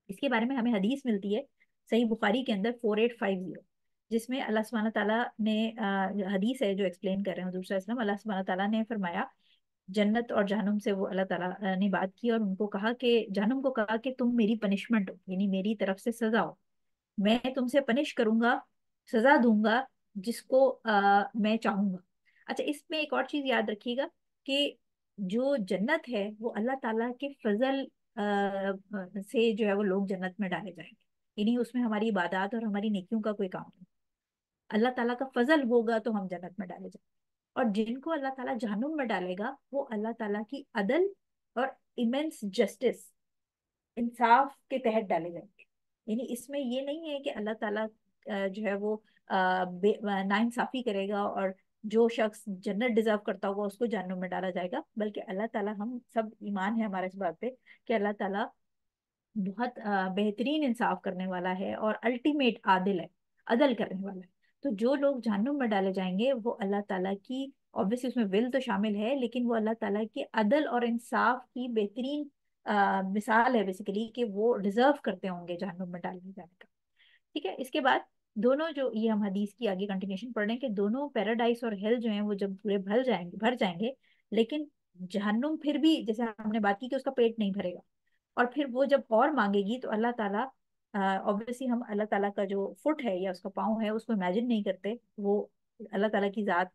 اس کے بارے میں ہمیں حدیث ملتی ہے صحیح بخاری کے اندر 4850، جس میں اللہ سبحانہ تعالیٰ نے حدیث ہے جو ایکسپلین کر رہے ہیں حضور صلی اللہ علیہ وسلم، اللہ سبحانہ تعالیٰ نے فرمایا، جنت اور جہنم سے وہ اللہ تعالیٰ نے بات کی اور ان کو کہا کہ جہنم کو کہا کہ تم میری پنشمنٹ ہو، یعنی میری طرف سے سزا ہو، میں تم سے پنش کروں گا، سزا دوں گا جس کو میں چاہوں گا۔ اچھا، اس میں ایک اور چیز یاد رکھیے گا کہ جو جنت ہے وہ اللہ تعالیٰ کے فضل سے جو ہے وہ لوگ جنت میں ڈالے جائیں گے، یعنی اس میں ہماری عبادات اور ہماری نیکیوں کا کوئی کام نہیں، اللہ تعالیٰ کا فضل ہوگا تو ہم جنت میں ڈالے جائیں گے، اور جن کو اللہ تعالیٰ جہنم میں ڈالے گا وہ اللہ تعالیٰ کی عدل اور ایمنس جسٹس، انصاف کے تحت ڈالے جائیں گے، یعنی اس میں یہ نہیں ہے کہ اللہ تعالیٰ جو ہے وہ ناانصافی کرے گا اور جو شخص جنت ڈیزرو کرتا ہوگا اس کو جہنم میں ڈالا جائے گا، بلکہ اللہ تعالیٰ، ہم سب ایمان ہے ہمارے اس بات پہ کہ اللہ تعالیٰ بہت بہترین انصاف کرنے والا ہے اور الٹیمیٹ عادل ہے، عدل کرنے والا ہے۔ تو جو لوگ جہنم میں ڈالے جائیں گے وہ اللہ تعالیٰ کی، obviously اس میں ول تو شامل ہے، لیکن وہ اللہ تعالیٰ کی عدل اور انصاف کی بہترین مثال ہے بیسیکلی، کہ وہ ڈیزرو کرتے ہوں گے جہنم میں ڈالے جانے کا۔ ٹھیک ہے، اس کے بعد دونوں جو یہ ہم حدیث کی آگے کنٹینیوشن پڑھ رہے ہیں کہ دونوں پیراڈائز اور ہیل جو ہیں وہ جب پورے بھر جائیں گے، لیکن جہنم پھر بھی جیسے ہم نے بات کی کہ اس کا پیٹ نہیں بھرے گا، اور پھر وہ جب اور مانگے گی تو اللہ تعالیٰ، obviously ہم اللہ تعالیٰ کا جو فٹ ہے یا اس کا پاؤں ہے اس کو امیجن نہیں کرتے، وہ اللہ تعالیٰ کی ذات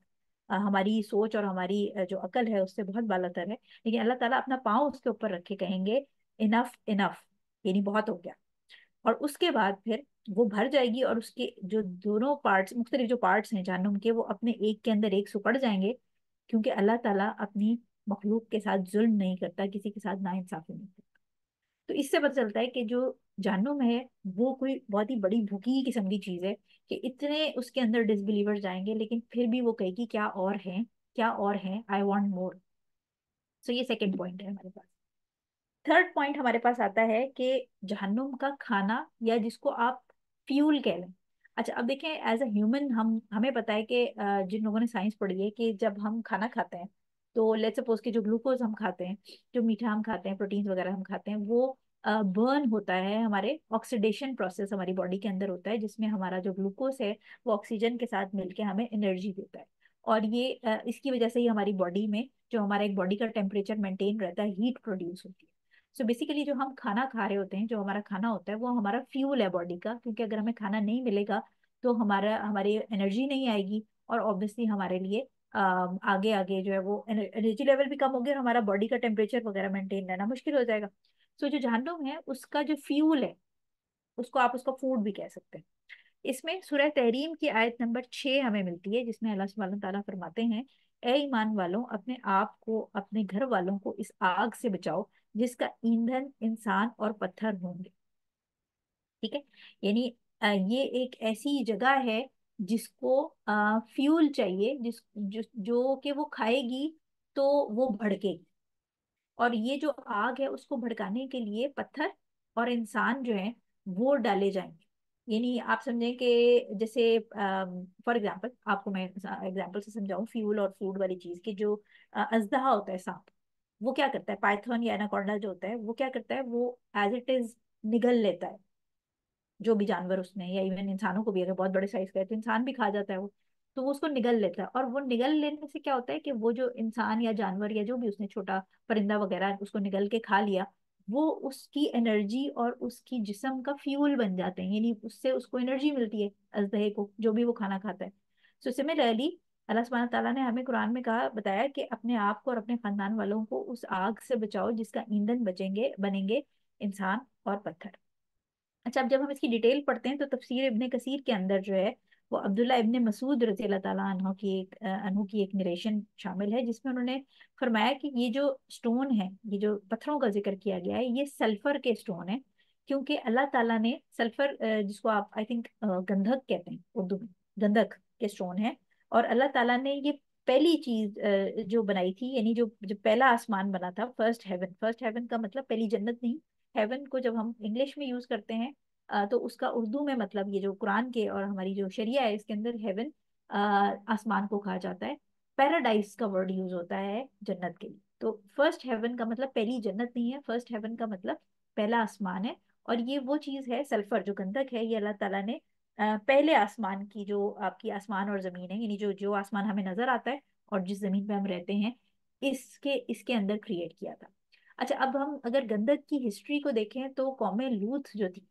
ہماری سوچ اور ہماری جو عقل ہے اس سے بہت بالا تر ہے، لیکن اللہ تعالیٰ اپنا پاؤں اس کے اوپر رکھ کے کہیں گے انف انف، یعنی بہت ہو گیا۔ اور اس کے بعد پھر وہ بھر جائے گی، اور اس کے جو دونوں پارٹس، مختلف جو پارٹس ہیں جہنم کے، وہ اپنے ایک کے اندر ایک سکڑ جائیں گے، کیونکہ اللہ تعالیٰ اپنی مخلوق کے ساتھ ظلم نہیں کرتا، کسی کے ساتھ ناانصافی نہیں کرتا۔ تو اس سے پتہ چلتا ہے کہ جو جہنم ہے وہ کوئی بہت ہی بڑی بھوکی قسم کی چیز ہے، کہ اتنے اس کے اندر ڈس بلیور جائیں گے لیکن پھر بھی وہ کہے گی کیا اور ہیں، کیا اور ہیں، آئی وانٹ مور۔ سو یہ سیکنڈ پوائنٹ ہے ہمارے پاس۔ تھرڈ پوائنٹ ہمارے پاس آتا ہے کہ جہنم کا کھانا، یا جس کو آپ فیول کہہ لیں۔ اچھا اب دیکھیں، ایز اے ہیومن ہمیں پتا ہے کہ جن لوگوں نے سائنس پڑھی ہے، کہ جب ہم کھانا کھاتے ہیں تو لیٹ سپوز کہ جو گلوکوز ہم کھاتے ہیں، جو میٹھا ہم کھاتے ہیں، پروٹینز وغیرہ ہم کھاتے ہیں، وہ برن ہوتا ہے، ہمارے آکسیڈیشن پروسیس ہماری باڈی کے اندر ہوتا ہے، جس میں ہمارا جو گلوکوز ہے وہ آکسیجن کے ساتھ مل کے ہمیں انرجی دیتا ہے۔ اور یہ اس کی وجہ سے ہی ہماری باڈی میں جو ہمارا ایک باڈی کا ٹیمپریچر مینٹین رہتا ہے، ہیٹ پروڈیوس ہوتی ہے۔ سو بیسیکلی جو ہم کھانا کھا رہے ہوتے ہیں، جو ہمارا کھانا ہوتا ہے، وہ ہمارا فیول ہے باڈی کا، کیونکہ اگر ہمیں کھانا نہیں ملے گا تو ہماری انرجی نہیں آئے گی، اور obviously ہمارے لیے آگے آگے جو ہے وہ انرجی لیول بھی کم ہوگی، اور ہمارا باڈی کا ٹیمپریچر وغیرہ مینٹین رہنا مشکل ہو جائے گا۔ سو جو جہنم ہے اس کا جو فیول ہے، اس کو آپ اس کا فوڈ بھی کہہ سکتے ہیں۔ اس میں سورہ تحریم کی آیت نمبر 6 ہمیں ملتی ہے، جس میں اللہ سبحانہ تعالیٰ فرماتے ہیں، اے ایمان والوں، اپنے آپ کو، اپنے گھر والوں کو اس آگ سے بچاؤ جس کا ایندھن انسان اور پتھر ہوں گے۔ ٹھیک ہے، یعنی یہ ایک ایسی جگہ ہے جس کو فیول چاہیے، جو کہ وہ کھائے گی تو وہ بھڑکے گی، اور یہ جو آگ ہے اس کو بھڑکانے کے لیے پتھر اور انسان جو ہیں وہ ڈالے جائیں گے۔ یعنی آپ سمجھیں کہ جیسے فار ایگزامپل، آپ کو میں ایگزامپل سے سمجھاؤں فیول اور فوڈ والی چیز کی، جو اژدہا ہوتا ہے، سانپ، وہ کیا کرتا ہے، پائتھون یا اناکونڈا جو ہوتا ہے وہ کیا کرتا ہے، وہ ایز اٹ از نگل لیتا ہے جو بھی جانور اس میں، یا ایون انسانوں کو بھی، اگر بہت بڑے سائز کا ہے تو انسان بھی کھا جاتا ہے وہ، تو وہ اس کو نگل لیتا ہے، اور وہ نگل لینے سے کیا ہوتا ہے کہ وہ جو انسان یا جانور یا جو بھی اس نے چھوٹا پرندہ وغیرہ اس کو نگل کے کھا لیا، وہ اس کی انرجی اور اس کی جسم کا فیول بن جاتے ہیں، یعنی اس سے اس کو انرجی ملتی ہے، اژدہے کو، جو بھی وہ کھانا کھاتا ہے۔ سو سملرلی اللہ سبحانہ تعالیٰ نے ہمیں قرآن میں بتایا کہ اپنے آپ کو اور اپنے خاندان والوں کو اس آگ سے بچاؤ جس کا ایندھن بنیں گے انسان اور پتھر۔ اچھا اب جب ہم اس کی ڈیٹیل پڑھتے ہیں تو تفسیر ابن کثیر کے اندر جو ہے وہ عبداللہ ابن مسعود رضی اللہ تعالیٰ عنہ کی ایک نریشن شامل ہے، جس میں انہوں نے فرمایا کہ یہ جو سٹون ہے، یہ جو پتھروں کا ذکر کیا گیا ہے، یہ سلفر کے سٹون ہیں، کیونکہ اللہ تعالیٰ نے سلفر، جس کو آپ آئی تھنک گندھک کہتے ہیں اردو میں، گندھک کے سٹون ہے، اور اللہ تعالیٰ نے یہ پہلی چیز جو بنائی تھی، یعنی جو پہلا آسمان بنا تھا، فرسٹ ہیون کا مطلب پہلی جنت نہیں، ہیون کو جب ہم انگلش میں یوز کرتے ہیں تو اس کا اردو میں مطلب، یہ جو قرآن کے اور ہماری جو شریعہ ہے اس کے اندر ہیون آسمان کو کہا جاتا ہے، پیراڈائز کا ورڈ یوز ہوتا ہے جنت کے لیے۔ تو فرسٹ ہیون کا مطلب پہلی جنت نہیں ہے، فرسٹ ہیون کا مطلب پہلا آسمان ہے، اور یہ وہ چیز ہے سلفر جو گندھک ہے، یہ اللہ تعالیٰ نے پہلے آسمان کی، جو آپ کی آسمان اور زمین ہے، یعنی جو آسمان ہمیں نظر آتا ہے اور جس زمین پہ ہم رہتے ہیں، اس کے اندر کریٹ کیا تھا۔ اچھا اب ہم اگر گندک کی ہسٹری کو دیکھیں تو قوم لوط جو تھی،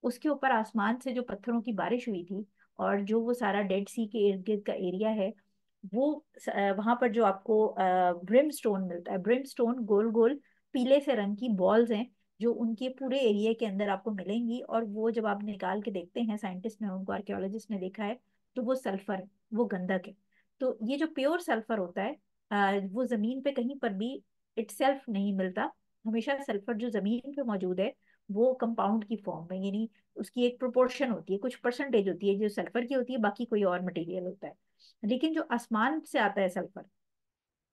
اس کے اوپر آسمان سے جو پتھروں کی بارش ہوئی تھی، اور جو وہ سارا ڈیڈ سی کے ارد گرد کا ایریا ہے، وہ وہاں پر جو آپ کو برم سٹون ملتا ہے، برم سٹون گول گول پیلے سے رنگ کی بالز ہیں جو ان کے پورے ایریا کے اندر آپ کو ملیں گی، اور وہ جب آپ نکال کے دیکھتے ہیں، سائنٹسٹ نے ان کو، آرکیولوجسٹ نے دیکھا ہے، تو وہ سلفر ہے، وہ گندک ہے۔ تو یہ جو پیور سلفر ہوتا ہے وہ زمین پہ کہیں پر بھی اٹ سیلف نہیں ملتا، ہمیشہ سلفر جو زمین پہ موجود ہے وہ کمپاؤنڈ کی فارم میں، یعنی اس کی ایک پروپورشن ہوتی ہے، کچھ پرسنٹیج ہوتی ہے جو سلفر کی ہوتی ہے، باقی کوئی اور مٹیریل ہوتا ہے۔ لیکن جو آسمان سے آتا ہے سلفر،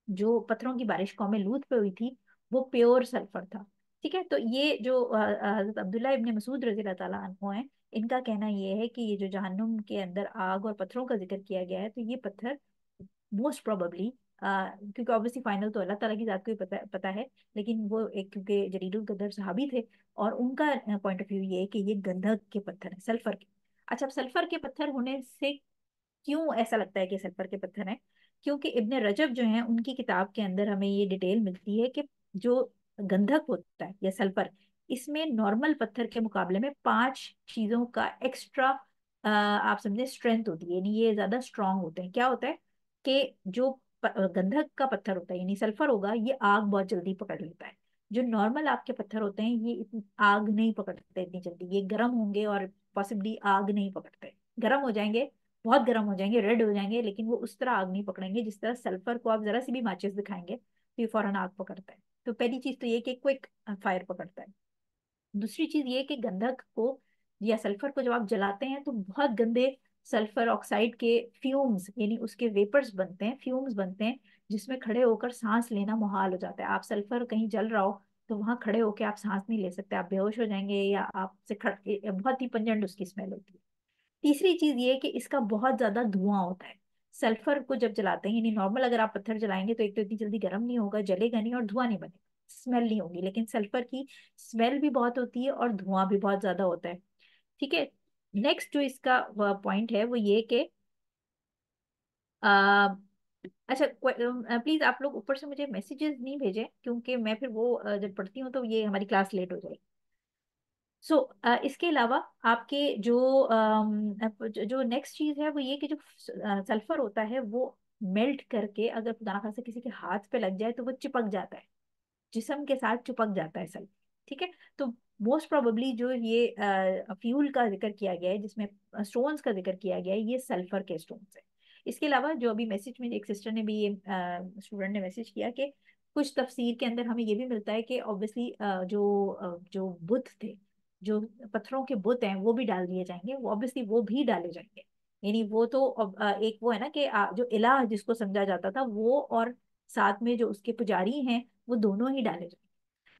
جو پتھروں کی بارش قوم لوط پہ ہوئی تھی، وہ پیور سلفر تھا۔ ٹھیک ہے، تو یہ جو حضرت عبداللہ ابن مسعود رضی اللہ تعالیٰ عنہ ہیں، ان کا کہنا یہ ہے کہ یہ جو جہنم کے اندر آگ اور پتھروں کا ذکر کیا گیا ہے، تو یہ پتھر موسٹ پروببلی، کیونکہ obviously فائنل تو اللہ تعالیٰ کی ذات کو ہی پتا ہے، لیکن وہ ایک کیونکہ جلیل القدر صحابی تھے، اور ان کا پوائنٹ آف ویو یہ ہے کہ یہ گندھک کے پتھر ہیں، سلفر کے۔ اچھا اب سلفر کے پتھر ہونے سے کیوں ایسا لگتا ہے کہ سلفر کے پتھر ہیں؟ کیونکہ ابن رجب جو ہیں، ان کی کتاب کے اندر ہمیں یہ ڈیٹیل ملتی ہے کہ جو گندھک ہوتا ہے یا سلفر، اس میں نارمل پتھر کے مقابلے میں 5 چیزوں کا ایکسٹرا آپ سمجھے اسٹرینتھ ہوتی ہے، یعنی یہ زیادہ اسٹرانگ ہوتے ہیں۔ کیا ہوتا ہے کہ جو گندھک کا پتھر ہوتا ہے، یعنی سلفر ہوگا، یہ آگ بہت جلدی پکڑ لیتا ہے، जो नॉर्मल आग के पत्थर होते हैं ये आग नहीं पकड़ते इतनी जल्दी, ये गर्म होंगे और पॉसिबली आग नहीं पकड़ते, गर्म हो जाएंगे, बहुत गर्म हो जाएंगे, रेड हो जाएंगे, लेकिन वो उस तरह आग नहीं पकड़ेंगे जिस तरह सल्फर को आप जरा सी भी माचिस दिखाएंगे तो ये फौरन आग पकड़ता है। तो पहली चीज तो ये कि क्विक फायर पकड़ता है। दूसरी चीज ये कि गंधक को या सल्फर को जब आप जलाते हैं तो बहुत गंदे सल्फर ऑक्साइड के फ्यूम्स यानी उसके वेपर्स बनते हैं, फ्यूम्स बनते हैं, जिसमें खड़े होकर सांस लेना मुहाल हो जाता है। आप सल्फर कहीं जल रहा हो तो वहां खड़े होकर आप सांस नहीं ले सकते, आप बेहोश हो जाएंगे या आपसे बहुत ही पंजेंट उसकी स्मेल होती है। तीसरी चीज ये है कि इसका बहुत ज्यादा धुआं होता है। सल्फर को जब जलाते हैं, यानी नॉर्मल अगर आप पत्थर जलाएंगे तो एक तो इतनी जल्दी गर्म नहीं होगा, जलेगा नहीं और धुआं नहीं बनेगा, स्मेल नहीं होगी, लेकिन सल्फर की स्मेल भी बहुत होती है और धुआं भी बहुत ज्यादा होता है। ठीक है। नेक्स्ट जो इसका पॉइंट है वो ये कि आ, अच्छा, प्लीज आप लोग ऊपर से मुझे मैसेजेस नहीं भेजें, क्योंकि मैं फिर वो जब पढ़ती हूँ तो ये हमारी क्लास लेट हो जाएगी। सो इसके अलावा आपके जो जो नेक्स्ट चीज है वो ये कि जो सल्फर होता है वो मेल्ट करके अगर खुदा ना खास्ता किसी के हाथ पे लग जाए तो वो चिपक जाता है, जिस्म के साथ चिपक जाता है सल्फर। ठीक है। तो मोस्ट प्रोबेबली जो ये फ्यूल का जिक्र किया गया है जिसमें स्टोन्स का जिक्र किया गया है ये सल्फर के स्टोन्स है। इसके अलावा जो अभी मैसेज में एक सिस्टर ने भी ये स्टूडेंट ने मैसेज किया कि कुछ तफसीर के अंदर हमें ये भी मिलता है कि ऑब्वियसली जो बुत थे, जो पत्थरों के बुत हैं वो भी डाल दिए जाएंगे, वो ऑब्वियसली वो भी डाले जाएंगे। यानी वो तो एक वो है ना कि जो इलाह जिसको समझा जाता था वो और साथ में जो उसके पुजारी हैं वो दोनों ही डाले जाएंगे।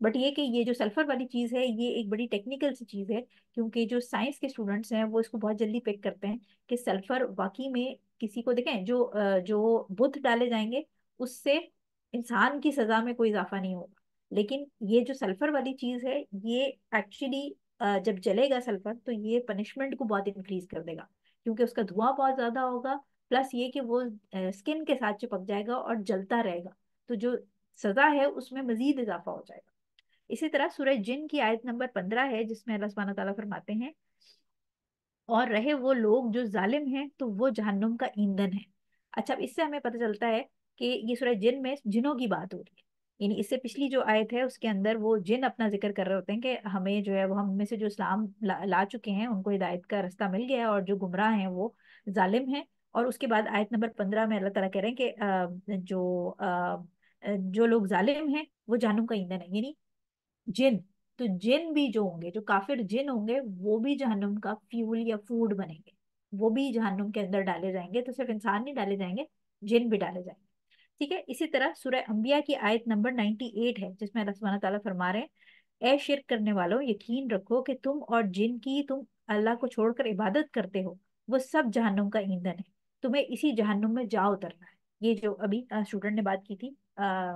बट ये कि ये जो सल्फर वाली चीज है ये एक बड़ी टेक्निकल सी चीज है, क्योंकि जो साइंस के स्टूडेंट्स हैं वो इसको बहुत जल्दी पिक करते हैं कि सल्फर वाकई में किसी को देखें जो बुत डाले जाएंगे उससे इंसान की सजा में कोई इजाफा नहीं होगा, लेकिन ये जो सल्फर वाली चीज है ये एक्चुअली जब जलेगा सल्फर तो ये पनिशमेंट को बहुत इंक्रीज कर देगा, क्योंकि उसका धुआं बहुत ज्यादा होगा, प्लस ये कि वो स्किन के साथ चिपक जाएगा और जलता रहेगा, तो जो सजा है उसमें मजीद इजाफा हो जाएगा। इसी तरह सूरह जिन की आयत नंबर 15 है जिसमें अल्लाह सुब्हानहू तआला फरमाते हैं, और रहे वो लोग जो जालिम हैं तो वो जहन्नुम का ईंधन है। अच्छा, अब इससे हमें पता चलता है कि ये सूरह जिन में जिनों की बात हो रही है, यानी इससे पिछली जो आयत है उसके अंदर वो जिन अपना जिक्र कर रहे होते हैं कि हमें जो है वो हम में से जो इस्लाम ला चुके हैं उनको हिदायत का रास्ता मिल गया है और जो गुमराह हैं वो जालिम हैं। और उसके बाद आयत नंबर 15 में अल्लाह ताला कह रहे हैं कि जो लोग जालिम हैं वो जहन्नुम का ईंधन है, यानी जिन। तो जिन भी जो होंगे, जो काफिर जिन होंगे वो भी जहन्नुम का फ्यूल या फूड बनेंगे, वो भी जहन्नुम के अंदर डाले जाएंगे। तो सिर्फ इंसान नहीं डाले जाएंगे, जिन भी डाले जाएंगे। ठीक है। इसी तरह सूरह अंबिया की आयत नंबर 98 है जिसमें अल्लाह सुब्हानहू तआला फरमा रहे हैं, ए शिरक करने वालों यकीन रखो कि तुम और जिन की तुम अल्लाह को छोड़कर इबादत करते हो वो सब जहन्नुम का ईंधन है, तुम्हें इसी जहन्नुम में जा उतरना है। ये जो अभी स्टूडेंट ने बात की थी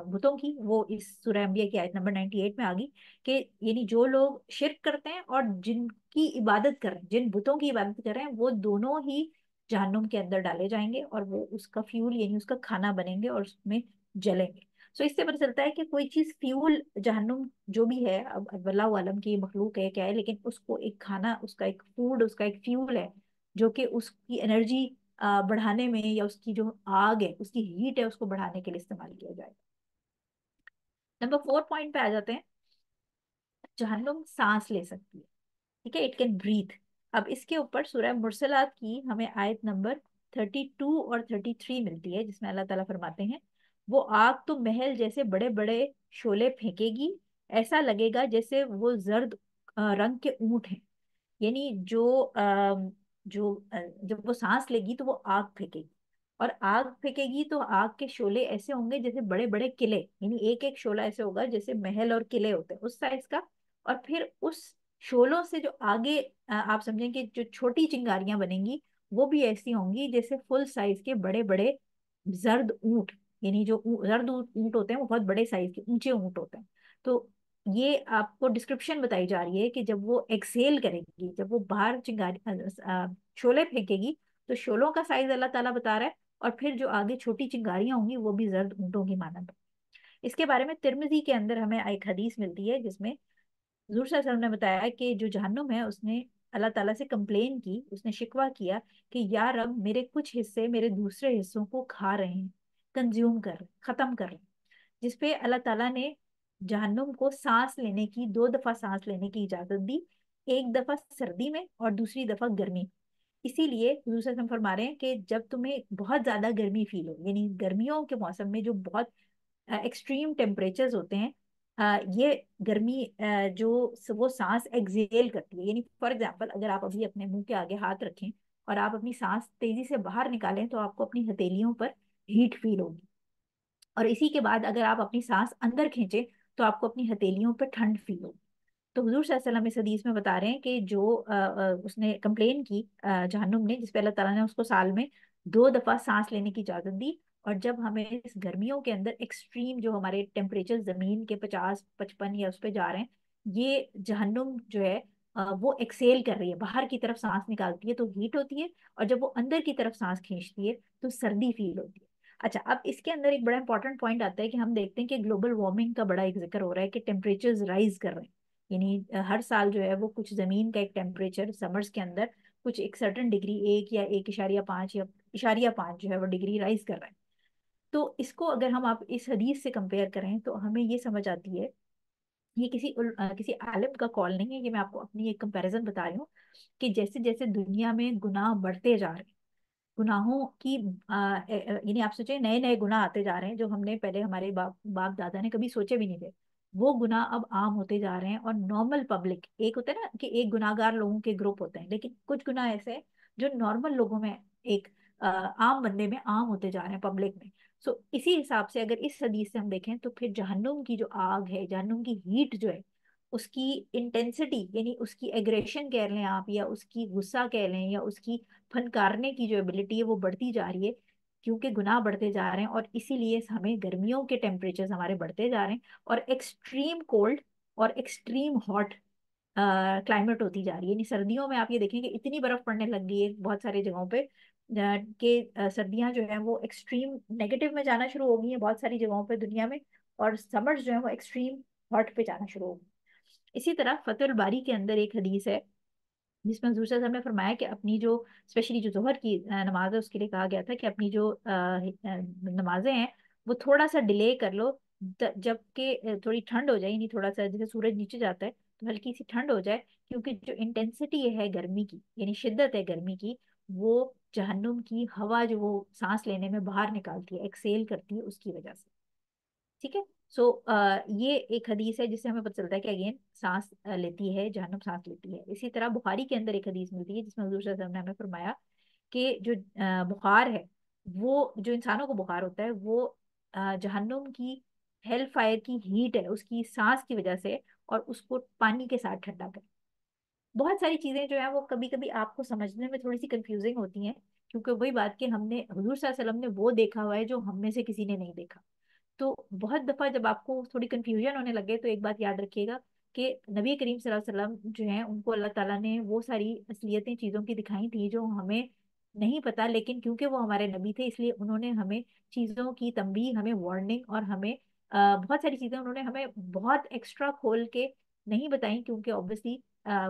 भूतों की, वो इस सूरह अंबिया की आयत नंबर 98 में आ गई कि यानी जो लोग शिरक करते हैं और जिनकी इबादत कर रहे हैं, जिन बुतों की इबादत कर रहे हैं वो दोनों ही जहन्नुम के अंदर डाले जाएंगे और वो उसका फ्यूल यानी उसका खाना बनेंगे और उसमें जलेंगे। सो इससे पता चलता है कि कोई चीज फ्यूल जहन्नुम जो भी है, अब अल्लाह आलम की मखलूक है क्या है, लेकिन उसको एक खाना, उसका एक फूड, उसका एक फ्यूल है जो कि उसकी एनर्जी बढ़ाने में या उसकी जो आग है उसकी हीट है उसको बढ़ाने के लिए इस्तेमाल किया जाएगा। नंबर 4 पॉइंट पे आ जाते हैं। जहन्नुम सांस ले सकती है। ठीक है, इट कैन ब्रीथ। अब इसके ऊपर सूरह मुरसलात की हमें आयत नंबर 32 और 33 मिलती है जिसमें अल्लाह ताला फरमाते हैं, वो आग तो महल जैसे बड़े बड़े शोले फेंकेगी, ऐसा लगेगा जैसे वो जर्द रंग के ऊंट हैं। यानी जब वो सांस लेगी तो वो आग फेंकेगी, और आग फेंकेगी तो आग के शोले ऐसे होंगे जैसे बड़े बड़े किले, यानी एक एक शोला ऐसे होगा जैसे महल और किले होते हैं उस साइज का। और फिर उस शोलों से जो आगे आप समझें कि जो छोटी चिंगारियां बनेंगी वो भी ऐसी होंगी जैसे फुल साइज के बड़े बड़े जर्द ऊंट, यानी जो जर्द ऊंट होते हैं वो बहुत बड़े साइज के ऊंचे ऊंट होते हैं। तो ये आपको डिस्क्रिप्शन बताई जा रही है कि जब वो एक्सेल करेगी, जब वो बाहर चिंगारी शोले फेंकेगी तो शोलों का साइज अल्लाह ताला बता रहा है, और फिर जो आगे छोटी चिंगारियां होंगी वो भी जर्द ऊंटों की मानंद। इसके बारे में तिरमिजी के अंदर हमें एक हदीस मिलती है जिसमें हुजूर सल्लल्लाहु अलैहि वसल्लम ने बताया कि जो जहन्नुम है उसने अल्लाह ताला से कंप्लेन की, उसने शिकवा किया कि या रब मेरे कुछ हिस्से मेरे दूसरे हिस्सों को खा रहे हैं, कंज्यूम कर खत्म कर रहे हैं। जिसपे अल्लाह ताला ने जहन्नुम को सांस लेने की, 2 दफा सांस लेने की इजाजत दी, एक दफा सर्दी में और दूसरी दफा गर्मी में। इसीलिए हुजूर सल्लल्लाहु अलैहि वसल्लम फरमा रहे हैं कि जब तुम्हें बहुत ज्यादा गर्मी फील हो, यानी गर्मियों के मौसम में जो बहुत एक्सट्रीम टेम्परेचर्स होते हैं, ये गर्मी वो सांस एक्सेल करती है। यानी फॉर एग्जांपल, अगर आप अभी अपने मुंह के आगे हाथ रखें और आप अपनी सांस तेजी से बाहर निकालें तो आपको अपनी हथेलियों पर हीट फील होगी। और इसी के बाद अगर आप अपनी सांस अंदर खींचे तो आपको अपनी हथेलियों पर ठंड फील होगी। तो हुजूर सल्लल्लाहु अलैहि वसल्लम इस हदीस में बता रहे हैं कि जो उसने कंप्लेन की, जहन्नुम ने, जिस पे अल्लाह ताला ने उसको साल में 2 दफा सांस लेने की इजाजत दी। और जब हमें इस गर्मियों के अंदर एक्सट्रीम जो हमारे टेम्परेचर जमीन के 50-55 या उस पे जा रहे हैं, ये जहन्नुम जो है वो एक्सेल कर रही है, बाहर की तरफ सांस निकालती है तो हीट होती है, और जब वो अंदर की तरफ सांस खींचती है तो सर्दी फील होती है। अच्छा, अब इसके अंदर एक बड़ा इंपॉर्टेंट पॉइंट आता है कि हम देखते हैं कि ग्लोबल वार्मिंग का बड़ा एक जिक्र हो रहा है कि टेम्परेचर्स राइज कर रहे हैं। यानी हर साल जो है वो कुछ जमीन का एक टेम्परेचर समर्स के अंदर कुछ एक सर्टन डिग्री, 1 या 1.5 या 0.5 जो है वो डिग्री राइज कर रहा है। तो इसको अगर हम आप इस हदीस से कंपेयर करें तो हमें ये समझ आती है, ये किसी आलिम का कॉल नहीं है, ये मैं आपको अपनी एक कंपैरिजन बता रही हूँ कि जैसे जैसे दुनिया में गुनाह बढ़ते जा रहे हैं, गुनाहों की यानी आप सोचिए नए नए गुनाह आते जा रहे हैं जो हमने पहले हमारे बाप बाप दादा ने कभी सोचे भी नहीं थे। वो गुनाह अब आम होते जा रहे हैं, और नॉर्मल पब्लिक, एक होता है ना कि एक गुनाहगार लोगों के ग्रुप होते हैं, लेकिन कुछ गुनाह ऐसे हैं जो नॉर्मल लोगों में, एक आम बंदे में आम होते जा रहे हैं, पब्लिक में। सो इसी हिसाब से अगर इस हदीस से हम देखें तो फिर जहन्नुम की जो आग है, जहन्नुम की हीट जो है, उसकी इंटेंसिटी, यानी उसकी एग्रेशन कह लें आप, या उसकी गुस्सा कह लें, या उसकी फनकारने की जो एबिलिटी है वो बढ़ती जा रही है, क्योंकि गुनाह बढ़ते जा रहे हैं। और इसीलिए हमें गर्मियों के टेम्परेचर्स हमारे बढ़ते जा रहे हैं, और एक्सट्रीम कोल्ड और एक्सट्रीम हॉट क्लाइमेट होती जा रही है। यानी सर्दियों में आप ये देखेंगे इतनी बर्फ पड़ने लग गई है बहुत सारी जगहों पे, कि सर्दियां जो है वो एक्सट्रीम नेगेटिव में जाना शुरू हो गई हैं बहुत सारी जगहों पे दुनिया में, और समर्स जो है वो एक्सट्रीम हॉट पे जाना शुरू हो गई। इसी तरह फतहुल बारी के अंदर एक हदीस है जिसमें हजूर सल्लल्लाहु अलैहि वसल्लम ने फरमाया कि अपनी जो, स्पेशली जो जोहर की नमाज है उसके लिए कहा गया था कि अपनी जो नमाजें हैं वो थोड़ा सा डिले कर लो, जबकि थोड़ी ठंड हो जाए, यानी थोड़ा सा जैसे सूरज नीचे जाता है तो हल्की सी ठंड हो जाए, क्योंकि जो इंटेंसिटी है गर्मी की, यानी शिद्दत है गर्मी की, वो जहन्नुम की हवा जो वो सांस लेने में बाहर निकालती है, एक्सेल करती है, उसकी वजह से। ठीक है। सो ये एक हदीस है जिससे हमें पता चलता है कि अगेन सांस लेती है, जहन्नुम सांस लेती है। इसी तरह बुखारी के अंदर एक हदीस मिलती है जिसमें हुजूर सल्लल्लाहु अलैहि वसल्लम ने हमें फरमाया कि जो बुखार है, वो जो इंसानों को बुखार होता है वो जहन्नुम की, हेल फायर की हीट है उसकी सांस की वजह से, और उसको पानी के साथ ठंडा कर। बहुत सारी चीजें जो है वो कभी कभी आपको समझने में थोड़ी सी कंफ्यूजिंग होती हैं, क्योंकि वही बात कि हमने, हुजूर सल्लल्लाहु अलैहि वसल्लम ने वो देखा हुआ है जो हम में से किसी ने नहीं देखा। तो बहुत दफा जब आपको थोड़ी कंफ्यूजन होने लगे तो एक बात याद रखिएगा कि नबी करीम सल्लल्लाहु अलैहि वसल्लम जो है उनको अल्लाह ताला ने वो सारी असलियतें चीज़ों की दिखाई थी जो हमें नहीं पता, लेकिन क्योंकि वो हमारे नबी थे इसलिए उन्होंने हमें चीज़ों की तंबीह, हमें वार्निंग, और हमें बहुत सारी चीज़ें उन्होंने हमें बहुत एक्स्ट्रा खोल के नहीं बताई, क्योंकि ऑब्वियसली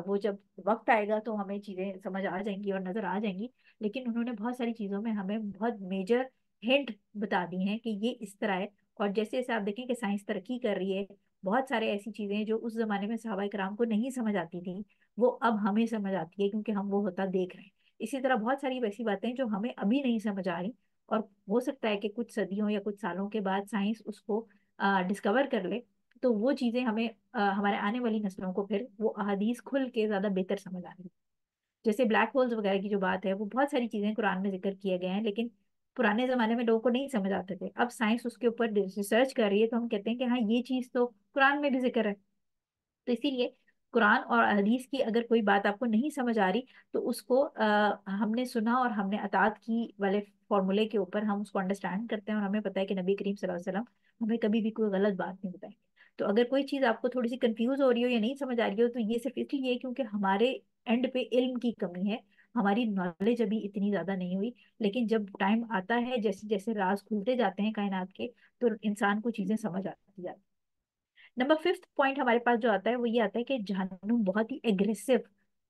वो जब वक्त आएगा तो हमें चीज़ें समझ आ जाएंगी और नज़र आ जाएंगी। लेकिन उन्होंने बहुत सारी चीज़ों में हमें बहुत मेजर हिंट बता दी हैं कि ये इस तरह है। और जैसे जैसे आप देखें कि साइंस तरक्की कर रही है, बहुत सारे ऐसी चीजें जो उस जमाने में सहाबा कराम को नहीं समझ आती थी, वो अब हमें समझ आती है क्योंकि हम वो होता देख रहे हैं। इसी तरह बहुत सारी वैसी बातें जो हमें अभी नहीं समझ आ रही, और हो सकता है कि कुछ सदियों या कुछ सालों के बाद साइंस उसको डिस्कवर कर ले, तो वो चीजें हमें हमारे आने वाली नस्लों को फिर वो अहादीस खुल के ज्यादा बेहतर समझ आएंगी। जैसे ब्लैक होल्स वगैरह की जो बात है, वो बहुत सारी चीजें कुरान में जिक्र किए गए हैं, लेकिन पुराने जमाने में लोगों को नहीं समझ आते थे। अब साइंस उसके ऊपर रिसर्च कर रही है तो हम कहते हैं कि हाँ ये चीज तो कुरान में भी जिक्र है। तो इसीलिए कुरान और हदीस की अगर कोई बात आपको नहीं समझ आ रही तो उसको हमने सुना और हमने अतात की वाले फॉर्मूले के ऊपर हम उसको अंडरस्टैंड करते हैं, और हमें पता है कि नबी करीम सल्लल्लाहु अलैहि वसल्लम हमें कभी भी कोई गलत बात नहीं बताएंगे। तो अगर कोई चीज़ आपको थोड़ी सी कंफ्यूज हो रही हो या नहीं समझ आ रही हो तो ये सिर्फ इसलिए क्योंकि हमारे एंड पे इल्म की कमी है, हमारी नॉलेज अभी इतनी ज़्यादा नहीं हुई। लेकिन जब टाइम आता है, जैसे जैसे राज खुलते जाते हैं कायनात के, तो इंसान को चीज़ें समझ आती जाती। नंबर फिफ्थ पॉइंट हमारे पास जो आता है वो ये आता है कि जहन्नुम बहुत ही एग्रेसिव,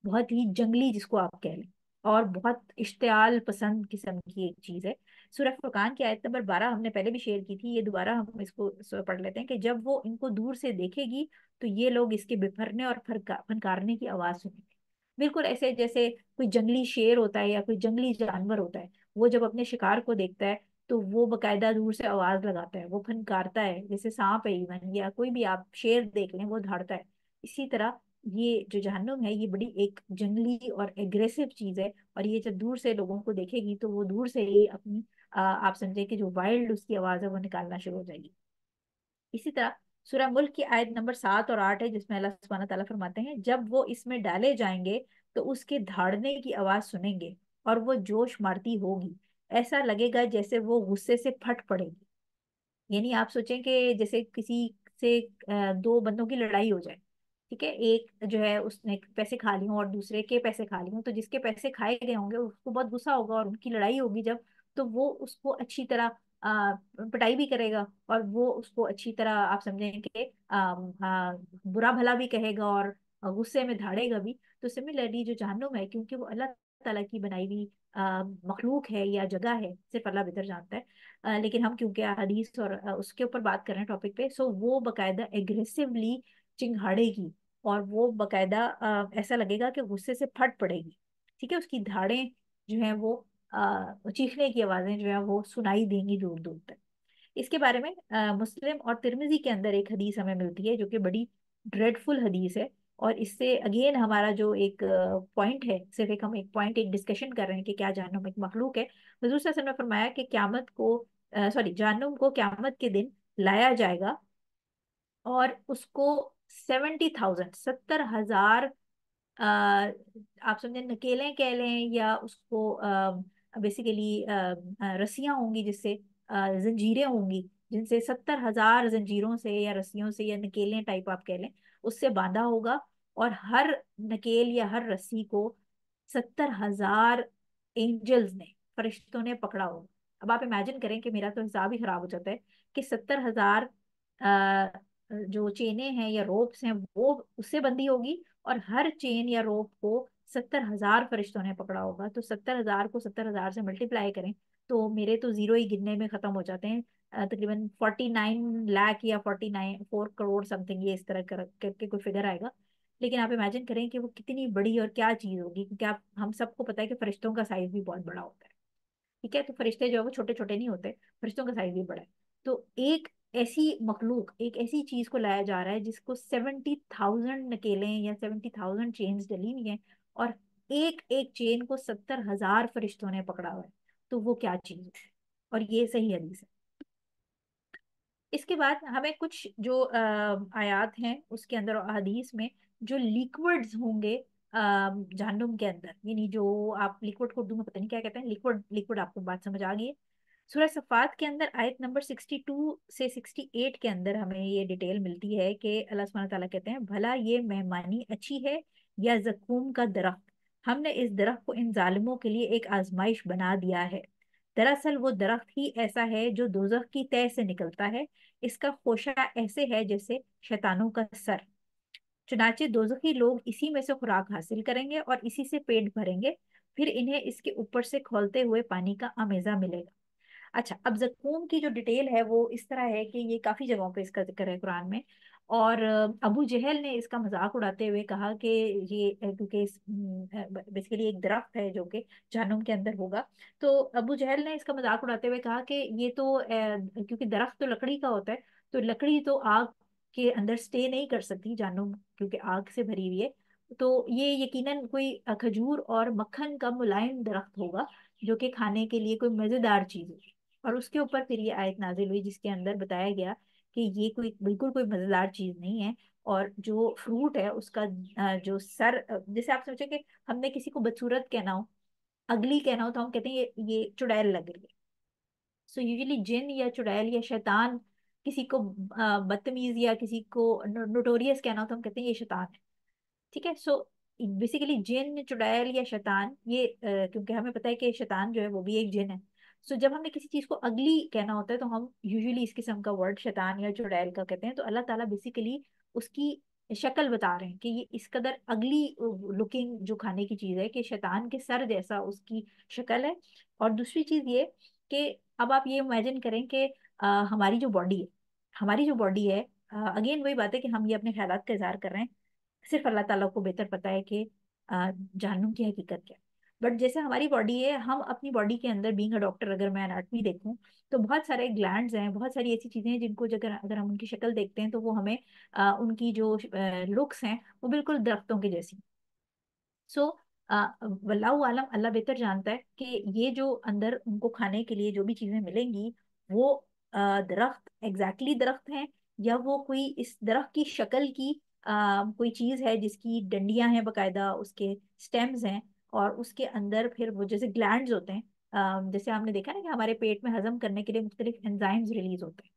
बहुत ही जंगली जिसको आप कह लें, और बहुत इश्तियाल पसंद किस्म की एक चीज है। سورہ فرقان کی آیت نمبر 12 ہم نے پہلے بھی شیئر کی تھی، یہ دوبارہ ہم اس کو پڑھ لیتے ہیں کہ جب وہ ان کو دور سے دیکھے گی تو یہ لوگ اس کے بپھرنے اور پھنکارنے کی آواز سنیں گے، بالکل ایسے جیسے کوئی جنگلی شیر ہوتا ہے یا کوئی جنگلی جانور ہوتا ہے، وہ جب اپنے شکار کو دیکھتا ہے تو وہ باقاعدہ دور سے آواز لگاتا ہے، وہ پھنکارتا ہے، جیسے سانپ ہے ایون، یا کوئی بھی آپ شیر دیکھ لیں وہ دھاڑتا ہے، اسی طرح یہ جو جہنم ہے یہ بڑی ایک جنگلی اور ایگریسو چیز ہے، اور یہ جب دور سے لوگوں کو دیکھے گی تو وہ دور سے ہی اپنی آپ سمجھے کہ جو وائلڈ اس کی آواز ہے وہ نکالنا شروع ہو جائے گی۔ اسی طرح سورہ ملک کی آیت نمبر 7 اور 8 ہے، جس میں اللہ سبحانہ تعالیٰ فرماتے ہیں جب وہ اس میں ڈالے جائیں گے تو اس کے دھاڑنے کی آواز سنیں گے اور وہ جوش مارتی ہوگی، ایسا لگے گا جیسے وہ غصے سے پھٹ پڑے گی۔ یعنی آپ سوچیں کہ جیسے کسی سے دو بندوں کی لڑائی ہو جائے، ٹھیک ہے، ایک جو ہے اس نے پیسے کھا لیے ہوں اور دوسرے کے پیسے کھا لیے ہوں، تو جس کے پیسے کھائے گئے ہوں گے اس کو بہت غصہ ہوگا اور ان کی لڑائی ہوگی جب، تو وہ اس کو اچھی طرح پٹائی بھی کرے گا، اور وہ اس کو اچھی طرح آپ سمجھیں کہ برا بھلا بھی کہے گا اور غصے میں دھاڑے گا بھی۔ تو سملرلی جو جہنم ہے، کیونکہ وہ اللہ تعالیٰ کی بنائی ہوئی مخلوق ہے یا جگہ ہے، صرف اللہ بہتر جانتا ہے، لیکن ہم کیونکہ حدیث اور اس کے اوپر بات کر رہے ہیں ٹاپک پہ، سو وہ باقاعدہ ایگریسولی چنگھاڑے گی، اور وہ باقاعدہ ایسا لگے گا کہ غصے سے پھٹ پڑے گی، ٹھیک ہے، اس کی دھاڑیں جو ہیں وہ چیخنے کی آوازیں جو ہیں وہ سنائی دیں گی دور دور تک۔ اس کے بارے میں مسلم اور ترمذی کے اندر ایک حدیث ہمیں ملتی ہے جو کہ بڑی ڈریڈ فل حدیث ہے، اور اس سے اگین ہمارا جو ایک پوائنٹ ہے، صرف ایک ہم ایک پوائنٹ ایک ڈسکشن کر رہے ہیں کہ کیا جہنم ایک مخلوق ہے۔ حضور صلی اللہ علیہ وسلم نے فرمایا کہ قیامت کو سوری جہنم کو قیامت کے دن لایا جائے گا، اور اس کو 70,000 70,000 آپ سمجھیں نکیلیں کہہ لیں، یا اس کو بیسیکلی رسیاں ہوں گی، جس سے زنجیریں ہوں گی جن سے 70,000 زنجیروں سے یا رسیوں سے یا نکیلیں ٹائپ آپ کہہ لیں، اس سے باندھا ہوگا، اور ہر نکیل یا ہر رسی کو 70,000 اینجلز نے، فرشتوں نے پکڑا ہوگا۔ اب آپ امیجن کریں کہ میرا تو حساب ہی خراب ہو جاتا ہے کہ 70,000 جو چینیں ہیں یا روپس ہیں وہ اس سے بندھی ہوگی، اور ہر چین یا روپ کو 70,000 فرشتوں نے پکڑا ہوگا، تو 70,000 کو 70,000 سے ملٹیپلائی کریں تو میرے تو زیرو ہی گننے میں ختم ہو جاتے ہیں، تقریباً 49 لاکھ یا 4 کروڑ سم تھنگ، یہ اس طرح کر کے کوئی فگر آئے گا۔ لیکن آپ امیجن کریں کہ وہ کتنی بڑی اور کیا چیز ہوگی، کیونکہ آپ ہم سب کو پتا ہے کہ فرشتوں کا سائز بھی بہت بڑا ہوتا ہے، ٹھیک ہے، تو فرشتے جو ہے وہ چھوٹے چھوٹے نہیں ہوتے، فرشتوں کا سائز بھی بڑا ہے۔ تو ایک ایسی مخلوق، ایک ایسی چیز کو لایا جا رہا ہے جس کو 70,000 نکیلیں یا 70,000 چینز ڈلی ہوئی ہیں، اور ایک ایک چین کو 70,000 فرشتوں نے پکڑا ہوا ہے، تو وہ کیا چیز ہے؟ اور یہ صحیح حدیث ہے۔ اس کے بعد ہمیں کچھ جو آیات ہیں اس کے اندر اور حدیث میں جو لیکوڈز ہوں گے جہنم کے اندر، یعنی جو آپ لیکوڈ کو اردو میں پتہ نہیں کیا کہتے ہیں، لیکوڈ لیکوڈ آپ کو بات سمجھ آ گئی ہے۔ سورہ صفات کے اندر آیت نمبر 62 سے 68 کے اندر ہمیں یہ ڈیٹیل ملتی ہے کہ اللہ سبحانہ تعالیٰ کہتے ہیں بھلا یہ مہمانی اچھی ہے یا زقوم کا درخت، ہم نے اس درخت کو ان ظالموں کے لیے ایک آزمائش بنا دیا ہے، دراصل وہ درخت ہی ایسا ہے جو دوزخ کی تہ سے نکلتا ہے، اس کا خوشہ ایسے ہے جیسے شیطانوں کا سر، چنانچہ دوزخی لوگ اسی میں سے خوراک حاصل کریں گے اور اسی سے پیٹ بھریں گے، پھر انہیں اس کے اوپر سے کھولتے ہوئے پانی کا آمیزہ ملے گا۔ اچھا، اب زقوم کی جو ڈیٹیل ہے وہ اس طرح ہے کہ یہ کافی جگہوں پہ اس کا ذکر ہے قرآن میں، اور ابو جہل نے اس کا مذاق اڑاتے ہوئے کہا کہ یہ کیونکہ بیسیکلی ایک درخت ہے جو کہ جہنم کے اندر ہوگا، تو ابو جہل نے اس کا مذاق اڑاتے ہوئے کہا کہ یہ تو کیونکہ درخت تو لکڑی کا ہوتا ہے، تو لکڑی تو آگ کے اندر سٹے نہیں کر سکتی جہنم، کیونکہ آگ سے بھری ہوئی ہے، تو یہ یقیناً کوئی کھجور اور مکھن کا ملائم درخت ہوگا جو کہ کھانے کے لیے کوئی مزیدار چیز ہوگی، اور اس کے اوپر پھر یہ آیت نازل ہوئی جس کے اندر بتایا گیا کہ یہ کوئی بالکل کوئی مزیدار چیز نہیں ہے، اور جو فروٹ ہے اس کا جو سر، جیسے آپ سوچیں کہ ہم نے کسی کو بدصورت کہنا ہو، اگلی کہنا ہو، تو ہم کہتے ہیں یہ چڑیل لگ رہی ہے، سو یوزلی جن یا چڑیل یا شیطان کسی کو بدتمیز یا کسی کو نوٹوریس کہنا ہو تو ہم کہتے ہیں یہ شیطان ہے، ٹھیک ہے، سو بیسیکلی جن چڑیل یا شیطان یہ کیونکہ ہمیں پتہ ہے کہ شیطان جو ہے وہ بھی ایک جن ہے، سو جب ہمیں کسی چیز کو اگلی کہنا ہوتا ہے تو ہم یوزلی اس قسم کا ورڈ شیطان یا چڑیل کا کہتے ہیں، تو اللہ تعالیٰ بیسیکلی اس کی شکل بتا رہے ہیں کہ یہ اس قدر اگلی لکنگ جو کھانے کی چیز ہے کہ شیطان کے سر جیسا اس کی شکل ہے، اور دوسری چیز یہ کہ اب آپ یہ इमेजिन करें कि हमारी जो बॉडी है, अगेन वही बात है कि हम ये अपने ख्यालात का इजहार कर रहे हैं, सिर्फ अल्लाह ताला को बेहतर पता है कि जहन्नुम की हकीकत क्या है। बट जैसे हमारी बॉडी है, हम अपनी बॉडी के अंदर, बीइंग अ डॉक्टर, अगर मैं एनाटमी देखूं तो बहुत सारे ग्लैंड्स हैं, बहुत सारी ऐसी चीजें हैं जिनको अगर अगर हम उनकी शक्ल देखते हैं तो वो हमें उनकी जो लुक्स हैं वो बिल्कुल दरख्तों की जैसी। सो वल्लाहु आलम, अल्लाह बेहतर जानता है कि ये जो अंदर उनको खाने के लिए जो भी चीजें मिलेंगी वो दरख्त एग्जैक्टली दरख्त हैं, या वो कोई इस दरख्त की शक्ल की कोई चीज है जिसकी डंडियां हैं बकायदा, उसके स्टेम्स हैं, और उसके अंदर फिर वो जैसे ग्लैंड्स होते हैं, जैसे आपने देखा ना कि हमारे पेट में हजम करने के लिए मुख्तलिफ एंजाइम्स रिलीज होते हैं।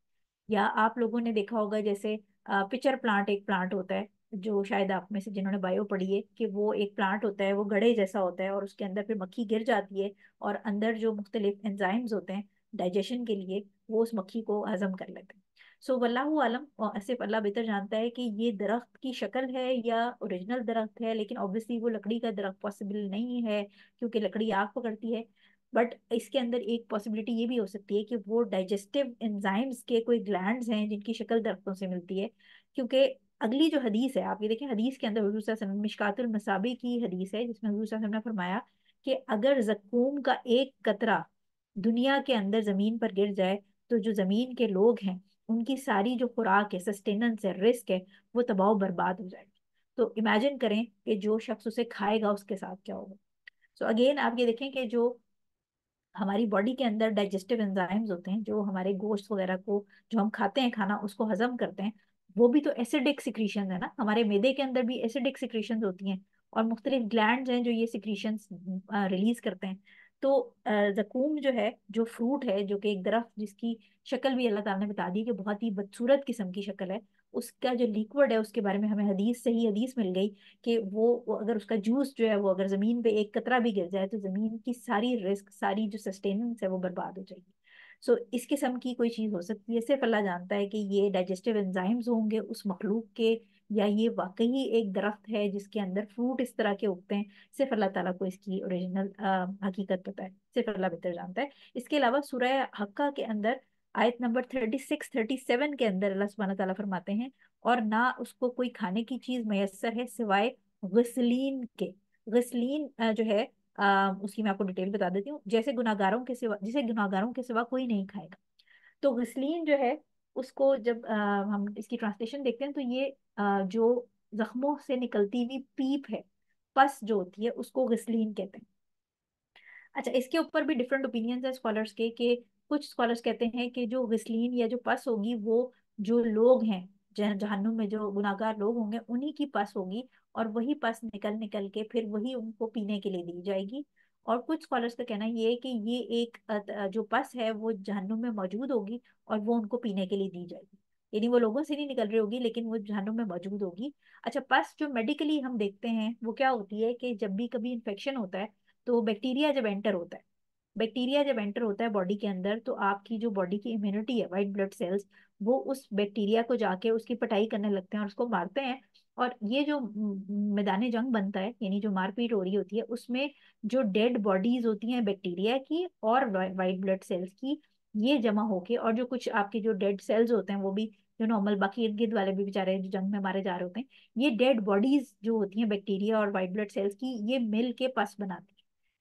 या आप लोगों ने देखा होगा जैसे पिचर प्लांट एक प्लांट होता है, जो शायद आप में से जिन्होंने बायो पढ़ी है, कि वो एक प्लांट होता है, वो गड़े जैसा होता है, और उसके अंदर फिर मक्खी गिर जाती है, और अंदर जो मुख्तलिफ एंजाइम्स होते हैं डाइजेशन के लिए, वो उस मक्खी को हजम कर लेते हैं। सो वल्लाहु आलम, सिर्फ अल्लाह बेहतर जानता है कि ये दरख्त की शक्ल है या ओरिजिनल दरख्त है, लेकिन ऑब्वियसली वो लकड़ी का दरख्त पॉसिबल नहीं है, क्योंकि लकड़ी आग पकड़ती है। बट इसके अंदर एक पॉसिबिलिटी ये भी हो सकती है कि वो डाइजेस्टिव एंजाइम्स के कोई ग्लैंड्स हैं जिनकी शक्ल दरख्तों से मिलती है। क्योंकि अगली जो हदीस है, आप ये देखें, हदीस के अंदर हुजूर सल्लल्लाहु अलैहि वसल्लम, मिशकातुल मसाबी की हदीस है, जिसमें हुजूर सल्लल्लाहु अलैहि वसल्लम ने फरमाया कि अगर जक्कूम का एक कतरा दुनिया के अंदर जमीन पर गिर जाए, तो जो जमीन के लोग हैं उनकी सारी जो खुराक है, सस्टेनेंस है, रिस्क है, वो तबाह बर्बाद हो जाएगी। तो इमेजिन करें कि जो शख्स उसे खाएगा उसके साथ क्या होगा। सो अगेन आप ये देखें कि जो हमारी बॉडी के अंदर डाइजेस्टिव एंजाइम्स होते हैं, जो हमारे गोश्त वगैरह को, जो हम खाते हैं खाना, उसको हजम करते हैं, वो भी तो एसिडिक सिक्रीशन है ना, हमारे मैदे के अंदर भी एसिडिक सिक्रीशंस होती हैं, और मुख्तलिफ ग्लैंड्स हैं जो ये सिक्रीशंस रिलीज करते हैं। तो जकूम जो है, जो फ्रूट है, जो कि एक दरख्त जिसकी शक्ल भी अल्लाह ताला ने बता दी कि बहुत ही बदसूरत किस्म की शक्ल है, उसका जो लिक्विड है उसके बारे में हमें हदीस से ही हदीस मिल गई कि वो अगर उसका जूस जो है वो अगर जमीन पे एक कतरा भी गिर जाए तो जमीन की सारी रिस्क, सारी जो सस्टेनेंस है वो बर्बाद हो जाएगी। सो इस किस्म की कोई चीज हो सकती है, सिर्फ अल्लाह जानता है कि ये डाइजेस्टिव एंजाइम्स होंगे उस मखलूक के, या ये वाकई एक दरख्त है जिसके अंदर फ्रूट इस तरह के उगते हैं। सिर्फ अल्लाह ताला को इसकी ओरिजिनल हकीकत पता है, सिर्फ अल्लाह बेहतर जानता है। इसके अलावा सूरह हक्का के अंदर आयत नंबर 36-37 के अंदर अल्लाह सुब्हानहू तआला फरमाते हैं, और ना उसको कोई खाने की चीज मैसर है सिवाय गसलीन के। गसलीन जो है, उसकी मैं आपको डिटेल बता देती हूँ। जैसे गुनाहगारों के सिवा, जिसे गुनाहगारों के सिवा कोई नहीं खाएगा, तो गसलीन जो है, उसको जब हम इसकी ट्रांसलेशन देखते हैं तो ये जो जख्मों से निकलती हुई पीप है, पस जो होती है, उसको गसलीन कहते हैं। अच्छा, इसके ऊपर भी डिफरेंट ओपिनियंस है स्कॉलर्स के, कि कुछ स्कॉलर्स कहते हैं कि जो गसलीन या जो पस होगी वो जो लोग हैं जहन्नुम में, जो गुनाहगार लोग होंगे, उन्हीं की पस होगी, और वही पस निकल निकल के फिर वही उनको पीने के लिए दी जाएगी। और कुछ स्कॉलर्स का कहना ये है कि ये एक जो पस है वो जहन्नुम में मौजूद होगी, और वो उनको पीने के लिए दी जाएगी, यानी वो लोगों से नहीं निकल रही होगी लेकिन वो जहन्नुम में मौजूद होगी। अच्छा, पस जो मेडिकली हम देखते हैं वो क्या होती है कि जब भी कभी इन्फेक्शन होता है, तो बैक्टीरिया जब एंटर होता है बॉडी के अंदर, तो आपकी जो बॉडी की इम्यूनिटी है, वाइट ब्लड सेल्स, वो उस बैक्टीरिया को जाके उसकी पिटाई करने लगते हैं और उसको मारते हैं। और ये जो मैदान जंग बनता है, यानी जो मारपीट हो रही होती है, उसमें जो डेड बॉडीज होती हैं बैक्टीरिया की और वाइट ब्लड सेल्स की, ये जमा होके, और जो कुछ आपके जो डेड सेल्स होते हैं वो भी, जो नॉर्मल बाकी इर्द गिर्द वाले भी बेचारे जो जंग में मारे जा रहे होते हैं, ये डेड बॉडीज जो होती हैं बैक्टीरिया और वाइट ब्लड सेल्स की, ये मिल के पस बनाती है।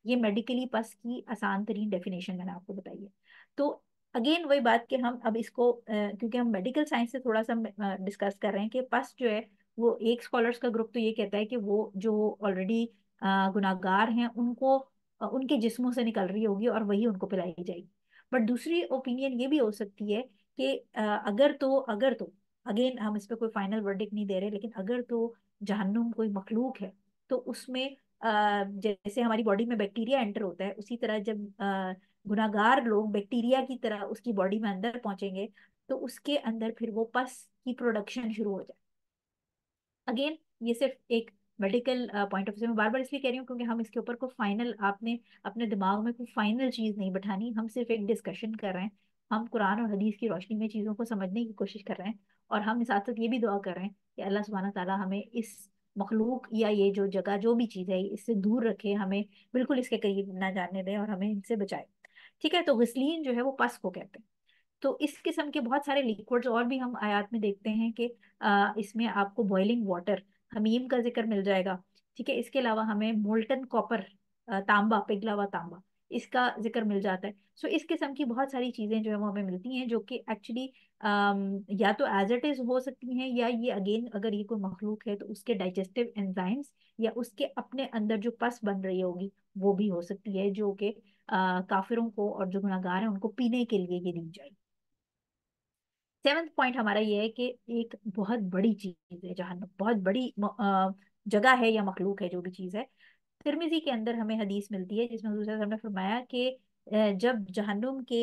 ये मेडिकली पस की आसान तरीन डेफिनेशन मैंने आपको बताई है। तो अगेन वही बात कि हम अब इसको क्योंकि हम मेडिकल साइंस से थोड़ा सा डिस्कस कर रहे हैं कि पस जो है, वो एक स्कॉलर्स का ग्रुप तो ये कहता है कि वो जो ऑलरेडी गुनाहगार हैं उनको उनके जिस्मों से निकल रही होगी और वही उनको पिलाई जाएगी। बट दूसरी ओपिनियन ये भी हो सकती है कि अगर तो अगेन हम इस पे कोई फाइनल वर्डिक्ट नहीं दे रहे, लेकिन अगर तो जहन्नुम कोई मखलूक है, तो उसमें जैसे हमारी बॉडी में बैक्टीरिया एंटर होता है, उसी तरह जब गुनाहगार लोग बैक्टीरिया की तरह उसकी बॉडी में अंदर पहुंचेंगे, तो उसके अंदर फिर वो पस की प्रोडक्शन शुरू हो जाए। अगेन ये सिर्फ एक मेडिकल पॉइंट ऑफ व्यू, मैं बार बार इसलिए कह रही हूँ क्योंकि हम इसके ऊपर को फाइनल, आपने अपने दिमाग में कोई फाइनल चीज नहीं बैठानी, हम सिर्फ एक डिस्कशन कर रहे हैं। हम कुरान और हदीस की रोशनी में चीजों को समझने की कोशिश कर रहे हैं, और हम साथ साथ ये भी दुआ कर रहे हैं कि अल्लाह सुब्हानहू ताला हमें इस मखलूक या ये जो जगह जो भी चीज़ है इससे दूर रखे, हमें बिल्कुल इसके करीब ना जाने दें और हमें इनसे बचाए। ٹھیک ہے, تو غسلین جو ہے وہ پس کو کہتے ہیں. تو اس قسم کے بہت سارے لیکوڈز اور بھی ہم آیات میں دیکھتے ہیں کہ اس میں آپ کو بوائلنگ واٹر, حمیم کا ذکر مل جائے گا. ٹھیک ہے, اس کے علاوہ ہمیں مولٹن کاپر, تانبا, پگھلا ہوا تانبا, اس کا ذکر مل جاتا ہے. سو اس قسم کی بہت ساری چیزیں جو ہے وہ ہمیں ملتی ہیں, جو کہ ایکچولی یا تو ایز اٹ از ہو سکتی ہیں, یا یہ اگین اگر یہ کوئی مخلوق ہے تو اس کے ڈائجسٹو انزائمس یا اس کے اپنے اندر جو پس بن رہی ہوگی وہ بھی ہو سکتی ہے, جو کہ کافروں کو اور جو گناہگار ہیں ان کو پینے کے لیے یہ دی جائے. سیونتھ پوائنٹ ہمارا یہ ہے کہ ایک بہت بڑی چیز ہے جہنم, بہت بڑی جگہ ہے یا مخلوق ہے, جو بھی چیز ہے. ترمذی کے اندر ہمیں حدیث ملتی ہے جس میں حضور صلی اللہ علیہ وسلم نے فرمایا کہ جب جہنم کے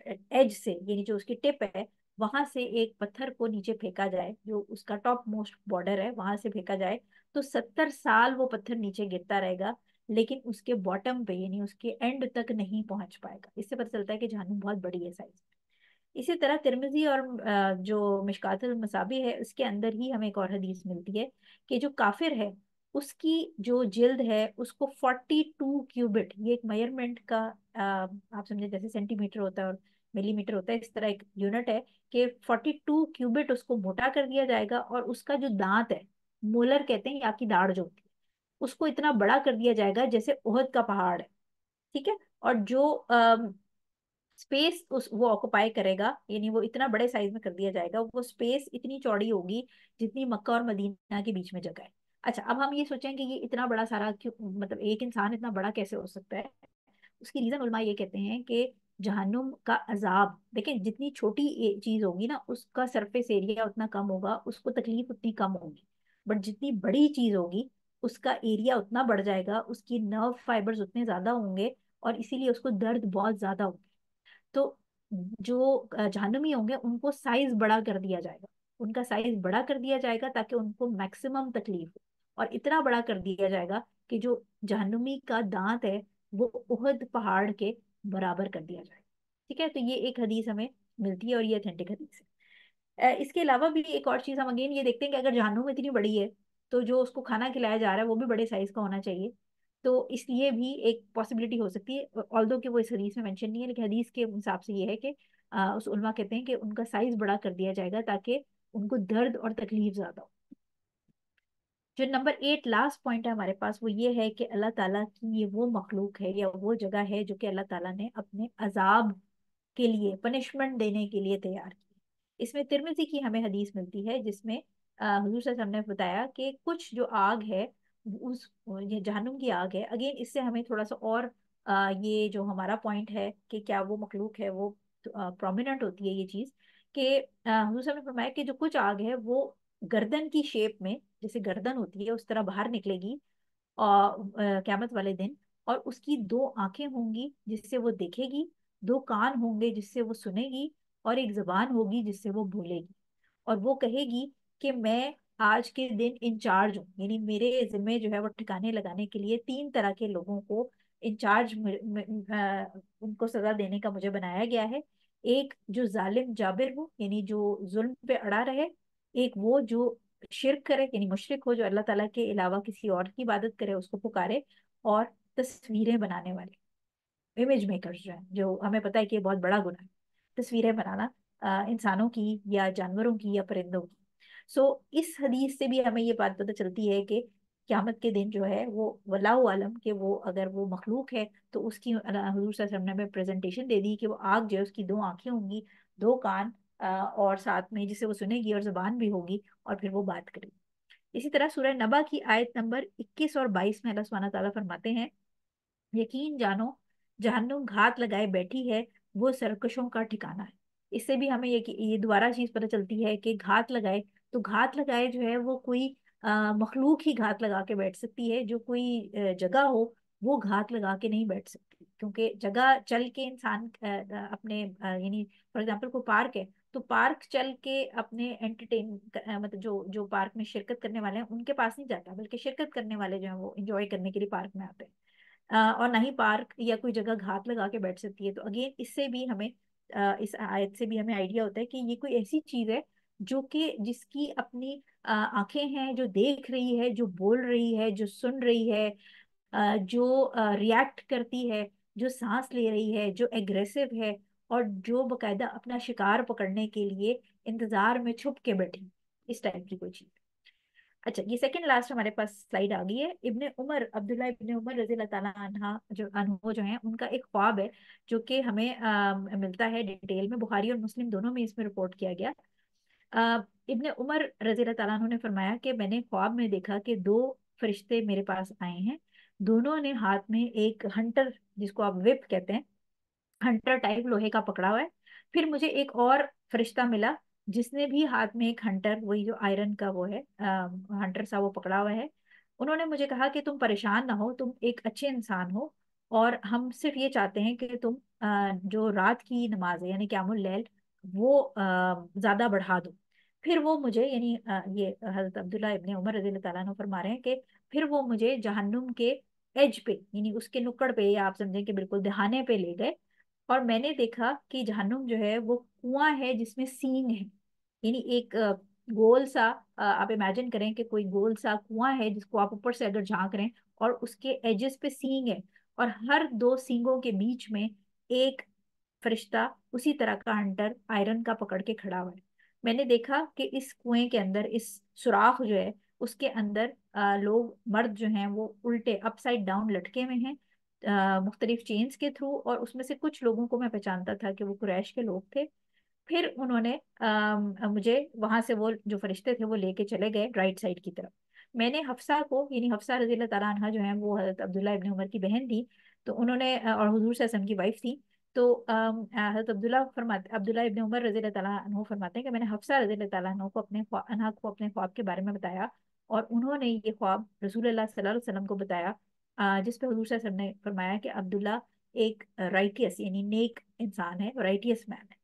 ایج سے, یعنی جو اس کی ٹپ ہے, وہاں سے ایک پتھر کو نیچے پھینکا جائے, جو اس کا ٹاپ موسٹ بارڈر ہے وہاں سے پھینکا جائے, تو 70 سال وہ پتھر نیچے گرتا رہے گا, لیکن اس کے باٹم پہ یعنی اس کے اینڈ تک نہیں پہنچ پائے گا. اس سے پتہ چلتا ہے کہ جہنم بہت بڑی ہے سائز. اسی طرح ترمذی اور جو مشکات المصابیح ہے اس کے اندر ہی ہمیں ایک اور حدیث ملتی ہے کہ جو کافر ہے اس کی جو جلد ہے اس کو 42 کیوبٹ, یہ ایک میئرمنٹ کا آپ سمجھے جیسے سینٹی میٹر ہوتا ہے اور ملی میٹر ہوتا ہے, اس طرح ایک یونٹ ہے کہ 42 کیوبٹ اس کو موٹا کر دیا جائے گا, اور اس کا جو دانت ہے, مولر کہتے ہیں یا کی داڑھ جو ہوتی ہے, اس کو اتنا بڑا کر دیا جائے گا جیسے احد کا پہاڑ ہے. ٹھیک ہے, اور جو اسپیس وہ آکوپائی کرے گا, یعنی وہ اتنا بڑے سائز میں کر دیا جائے گا, وہ اسپیس اتنی چوڑی ہوگی جتنی مکہ اور مدینہ کے بیچ میں جگہ ہے. اچھا, اب ہم یہ سوچیں کہ یہ اتنا بڑا سارا مطلب ایک انسان اتنا بڑا کیسے ہو سکتا ہے. اس کی ریزن علماء یہ کہتے ہیں کہ جہنم کا عذاب دیکھیں, جتنی چھوٹی چیز ہوگی نا اس کا سرفیس ایریا اتنا کم ہوگا, اس کو تکلیف اتنی کم ہوگی, بٹ جتنی بڑی چیز ہوگی اس کا ایریا اتنا بڑھ جائے گا, اس کی نرو فائبرز اتنے زیادہ ہوں گے, اور اسی لیے اس کو درد بہت زیادہ ہوگا. تو جو جہنمی ہوں گے ان کو سائز بڑا کر دیا جائے گا, ان کا سائز بڑا کر دیا جائے گا تاکہ ان کو میکسیمم تکلیف ہو, اور اتنا بڑا کر دیا جائے گا کہ جو جہنمی کا دانت ہے وہ احد پہاڑ کے برابر کر دیا جائے گا. ٹھیک ہے, تو یہ ایک حدیث ہمیں ملتی ہے اور یہ اتھینٹک حدیث ہے. اس کے علاوہ بھی ایک اور چیز ہم اگین یہ دیکھتے ہیں کہ اگر جہنم اتنی بڑی ہے تو جو اس کو کھانا کھلایا جا رہا ہے وہ بھی بڑے سائز کا ہونا چاہیے. تو اس لیے بھی ایک پاسبلٹی ہو سکتی ہے, آلدو کہ وہ اس حدیث میں مینشن نہیں ہے, لیکن حدیث کے حساب سے یہ ہے کہ اس علماء کہتے ہیں کہ ان کا سائز بڑا کر دیا جائے گا تاکہ ان کو درد اور تکلیف زیادہ ہو. جو نمبر 8 لاسٹ پوائنٹ ہے ہمارے پاس, وہ یہ ہے کہ اللہ تعالیٰ کی یہ وہ مخلوق ہے یا وہ جگہ ہے جو کہ اللہ تعالیٰ نے اپنے عذاب کے لیے, پنشمنٹ دینے کے لیے تیار کی. اس میں ترمذی کی ہمیں حدیث ملتی ہے جس میں حضور صلی اللہ علیہ وسلم نے بتایا کہ کچھ جو آگ ہے, اس یہ جہنم کی آگ ہے. اگین اس سے ہمیں تھوڑا سا اور یہ جو ہمارا پوائنٹ ہے کہ کیا وہ مخلوق ہے وہ پرومیننٹ ہوتی ہے یہ چیز, کہ حضور صلی اللہ علیہ وسلم نے فرمایا کہ جو کچھ آگ ہے وہ گردن کی شیپ میں, جیسے گردن ہوتی ہے اس طرح باہر نکلے گی قیامت والے دن, اور اس کی 2 آنکھیں ہوں گی جس سے وہ دیکھے گی, 2 کان ہوں گے جس سے وہ سنے گی, اور ایک زبان ہوگی جس سے وہ بولے گی. اور وہ کہے گی کہ میں آج کے دن انچارج ہوں, یعنی میرے ذمے جو ہے وہ ٹھکانے لگانے کے لیے 3 طرح کے لوگوں کو انچارج ان کو سزا دینے کا مجھے بنایا گیا ہے. ایک جو ظالم جابر ہو, یعنی جو ظلم پہ اڑا رہے, ایک وہ جو شرک کرے یعنی مشرک ہو, جو اللہ تعالیٰ کے علاوہ کسی اور کی عبادت کرے, اس کو پکارے, اور تصویریں بنانے والے, امیج میکرز جو ہیں, جو ہمیں پتہ ہے کہ یہ بہت بڑا گناہ ہے تصویریں بنانا انسانوں کی یا جانوروں کی یا پرندوں کی. سو اس حدیث سے بھی ہمیں یہ بات پتہ چلتی ہے کہ قیامت کے دن جو ہے وہ واللہ عالم کہ وہ اگر وہ مخلوق ہے تو اس کی حضور صلی اللہ علیہ وسلم نے ہمیں پریزنٹیشن دے دی کہ وہ آگ جو ہے اس کی 2 آنکھیں ہوں گی, 2 کان, اور ساتھ میں جس سے وہ سنے گی, اور زبان بھی ہوگی, اور پھر وہ بات کرے گی. اسی طرح سورہ نبا کی آیت نمبر 21 اور 22 میں اللہ سبحانہ تعالیٰ فرماتے ہیں, یقین جانو جہنم گھات لگائے بیٹھی ہے, وہ سرکشوں کا ٹھکانہ ہے. اس سے بھی ہمیں یہ دوبارہ چیز پتہ چلتی ہے کہ گھات لگائے, تو گھات لگائے جو ہے وہ کوئی مخلوق ہی گھات لگا کے بیٹھ سکتی ہے, جو کوئی جگہ ہو وہ گھات لگا کے نہیں بیٹھ سکتی, کیونکہ جگہ چل کے انسان اپنے یعنی فار ایگزامپل کوئی پارک ہے تو پارک چل کے اپنے انٹرٹین مطلب جو پارک میں شرکت کرنے والے ہیں ان کے پاس نہیں جاتا, بلکہ شرکت کرنے والے جو ہیں وہ انجوائے کرنے کے لیے پارک میں آتے ہیں, اور نہ ہی پارک یا کوئی جگہ گھات لگا کے بیٹھ سکتی ہے. تو اگین اس سے بھی ہمیں اس آیت سے بھی ہمیں آئیڈیا ہوتا ہے کہ یہ کوئی ایسی چیز ہے جو کہ جس کی اپنی آنکھیں ہیں, جو دیکھ رہی ہے, جو بول رہی ہے, جو سن رہی ہے, جو ریئیکٹ کرتی ہے, जो सांस ले रही है, जो एग्रेसिव है, और जो बकायदा अपना शिकार पकड़ने के लिए इंतजार में छुप के बैठी, इस टाइप की कोई चीज। अच्छा, ये सेकंड लास्ट हमारे पास स्लाइड आ गई है। इब्ने उमर, अब्दुल्ला इब्ने उमर रजी अल्लाह ताला अन्हा जो अनहु जो हैं, उनका एक ख्वाब है जो कि हमें मिलता है डिटेल में, बुखारी और मुस्लिम दोनों में इसमें रिपोर्ट किया गया। इब्ने उमर रजी अल्लाह ताला अन्हु ने फरमाया कि मैंने ख्वाब में देखा कि दो फरिश्ते मेरे पास आए हैं। दोनों ने हाथ में एक हंटर, जिसको आप विप कहते हैं, हंटर टाइप लोहे का पकड़ा हुआ है। फिर मुझे एक और फरिश्ता मिला जिसने भी हाथ में एक हंटर, वही जो आयरन का वो है हंटर सा, वो पकड़ा हुआ है। उन्होंने मुझे कहा कि तुम परेशान ना हो, तुम एक अच्छे इंसान हो, और हम सिर्फ ये चाहते हैं कि तुम जो रात की नमाज है यानी क़यामुल लैल, वो ज्यादा बढ़ा दो। फिर वो मुझे यानी ये हजरत अब्दुल्ला इब्ने उमर रज़ी अल्लाह ताला अन्हु फरमा रहे हैं कि फिर वो मुझे जहन्नुम के एज पे, यानी उसके नुक्कड़ पे, या आप समझें कि बिल्कुल दहाने पे ले गए। और मैंने देखा कि जहन्नुम जो है वो कुआं है जिसमें सींग है, यानी एक गोल सा, आप इमेजिन करें कि कोई गोल सा कुआं है जिसको आप ऊपर से अगर झांक रहे हैं, और उसके एजेस पे सींग है, और हर दो सींगों के बीच में एक फरिश्ता उसी तरह का हंटर आयरन का पकड़ के खड़ा हुआ है। मैंने देखा कि इस कुएं के अंदर, इस सुराख जो है उसके अंदर लोग, मर्द जो हैं वो उल्टे अपसाइड डाउन लटके हुए हैं मुख्तलिफ चेन्स के थ्रू, और उसमें से कुछ लोगों को मैं पहचानता था कि वो कुरैश के लोग थे। फिर उन्होंने मुझे वहां से, वो जो फरिश्ते थे वो लेके चले गए राइट साइड की तरफ। मैंने हफ्सा को, यानी हफ्सा रजी अल्लाह ताला अन्हा जो है वो हजरत अब्दुल्ला इब्ने उमर की बहन थी, तो उन्होंने और हुजूर सल्लल्लाहु अलैहि वसल्लम की वाइफ थी। तो हजरत अब्दुल्ला इब्ने उमर रजी अल्लाह ताला अन्हु फरमाते हैं कि मैंने हफ्सा रजी अल्लाह ताला अन्हु को अन्हा को अपने ख्वाब के बारे में बताया, और उन्होंने ये ख्वाब रसूलुल्लाह सल्लल्लाहु अलैहि वसल्लम को बताया, जिस पे हुजूर सल्लल्लाहु अलैहि वसल्लम ने फरमाया कि अब्दुल्ला एक राइटियस यानी नेक इंसान है, राइटियस मैन है।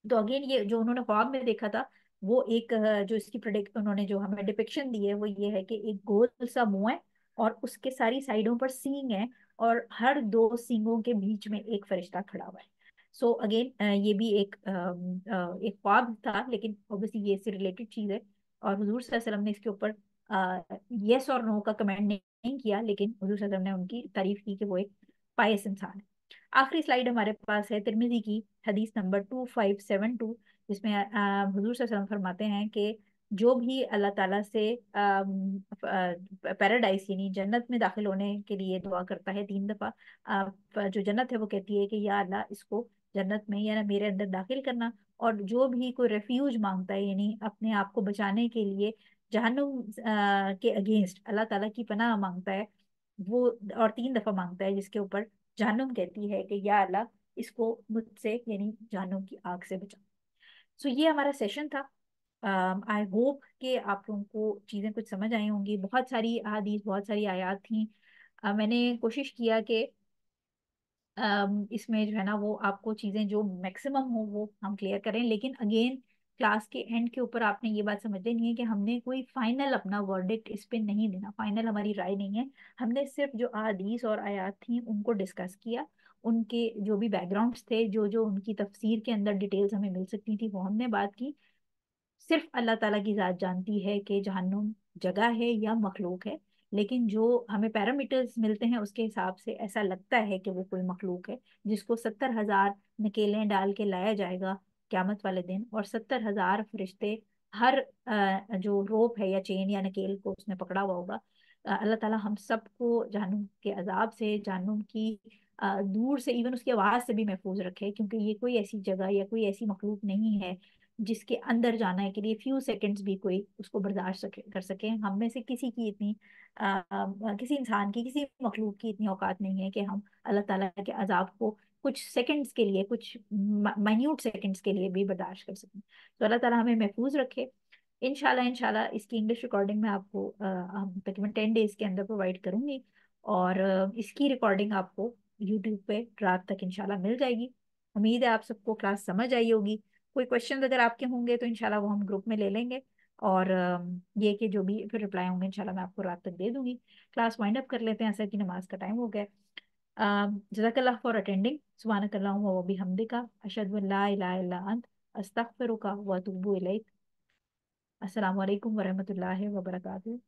तो अगेन ये जो उन्होंने ख्वाब में देखा था, वो एक जो इसकी प्रोडिक्ट उन्होंने जो हमें डिपिक्शन दी है वो ये है कि एक गोल सा मुंह है, और उसके सारी साइडों पर सींग है, और हर दो सींगों के बीच में एक फरिश्ता खड़ा हुआ है। सो अगेन ये भी एक ख्वाब था, लेकिन ऑब्वियसली ये इससे रिलेटेड चीज है। और हुजूर सल्लल्लाहु अलैहि वसल्लम ने इसके ऊपर यस और नो का कमेंट नहीं किया, लेकिन हुजूर सल्लल्लाहु अलैहि वसल्लम ने उनकी तारीफ की कि वो एक पायस इंसान है। आखिरी स्लाइड हमारे पास है तिरमिजी की हदीस नंबर 2572, जिसमें हुजूर सल्लल्लाहु अलैहि वसल्लम फरमाते हैं कि जो भी अल्लाह ताला से पैराडाइस यानी जन्नत में दाखिल होने के लिए दुआ करता है 3 दफा, जो जन्नत है वो कहती है कि या अल्लाह इसको जन्नत में या ना मेरे अंदर दाखिल करना। और जो भी कोई रेफ्यूज मांगता है, यानी अपने आप को बचाने के लिए जहन्नुम के अगेंस्ट अल्लाह ताला की पनाह मांगता है, वो और 3 दफा मांगता है, जिसके ऊपर जहन्नुम कहती है कि या अल्लाह इसको मुझसे यानी जहन्नुम की आग से बचा। सो ये हमारा सेशन था। आई होप कि आप लोगों को चीज़ें कुछ समझ आई होंगी। बहुत सारी अहादीस, बहुत सारी आयत थी। मैंने कोशिश किया कि इसमें जो है ना वो आपको चीज़ें जो मैक्सिमम हो वो हम क्लियर करें, लेकिन अगेन क्लास के एंड के ऊपर आपने ये बात समझ लेनी है कि हमने कोई फाइनल अपना वर्डिक्ट इस पे नहीं देना, फाइनल हमारी राय नहीं है। हमने सिर्फ जो अहादीस और आयात थी उनको डिस्कस किया, उनके जो भी बैकग्राउंड्स थे, जो जो उनकी तफसीर के अंदर डिटेल्स हमें मिल सकती थी, वो हमने बात की। सिर्फ अल्लाह ताला की जात जानती है कि जहन्नुम जगह है या मखलूक है, लेकिन जो हमें पैरामीटर्स मिलते हैं उसके हिसाब से ऐसा लगता है कि वो कोई मखलूक है, जिसको 70,000 नकेलें डाल के लाया जाएगा क्यामत वाले दिन, और 70,000 फरिश्ते हर जो रोप है या चेन या नकेल को उसने पकड़ा हुआ होगा। अल्लाह ताला हम सबको जहन्नुम के अजाब से, जहन्नुम की दूर से, इवन उसकी आवाज़ से भी महफूज रखे, क्योंकि ये कोई ऐसी जगह या कोई ऐसी मखलूक नहीं है जिसके अंदर जाने के लिए फ्यू सेकंड्स भी कोई उसको बर्दाश्त कर सके। हम में से किसी की इतनी किसी इंसान की, किसी मखलूक की इतनी औकात नहीं है कि हम अल्लाह ताला के अजाब को कुछ सेकंड्स के लिए, कुछ माइन्यूट सेकंड्स के लिए भी बर्दाश्त कर सकें। तो अल्लाह ताला हमें महफूज रखे। इंशाल्लाह इंशाल्लाह इसकी इंग्लिश रिकॉर्डिंग मैं आपको तकरीबन 10 डेज के अंदर प्रोवाइड करूंगी, और इसकी रिकॉर्डिंग आपको यूट्यूब पे रात तक इंशाल्लाह मिल जाएगी। उम्मीद है आप सबको क्लास समझ आई होगी। कोई क्वेश्चन अगर आपके होंगे तो इंशाल्लाह वो हम ग्रुप में ले लेंगे, और ये कि जो भी फिर रिप्लाई होंगे इंशाल्लाह मैं आपको रात तक दे दूंगी। क्लास वाइंड अप कर लेते हैं, असर की नमाज का टाइम हो गया। जज़ाकल्लाह फॉर अटेंडिंग। सुब्हानकल्लाहुम्मा व बिहम्दिका अशहदु अन ला इलाहा इल्ला अंत अस्तगफिरुका व अतूबु इलैक। अस्सलामु अलैकुम व रहमतुल्लाहि व बरकातुहू।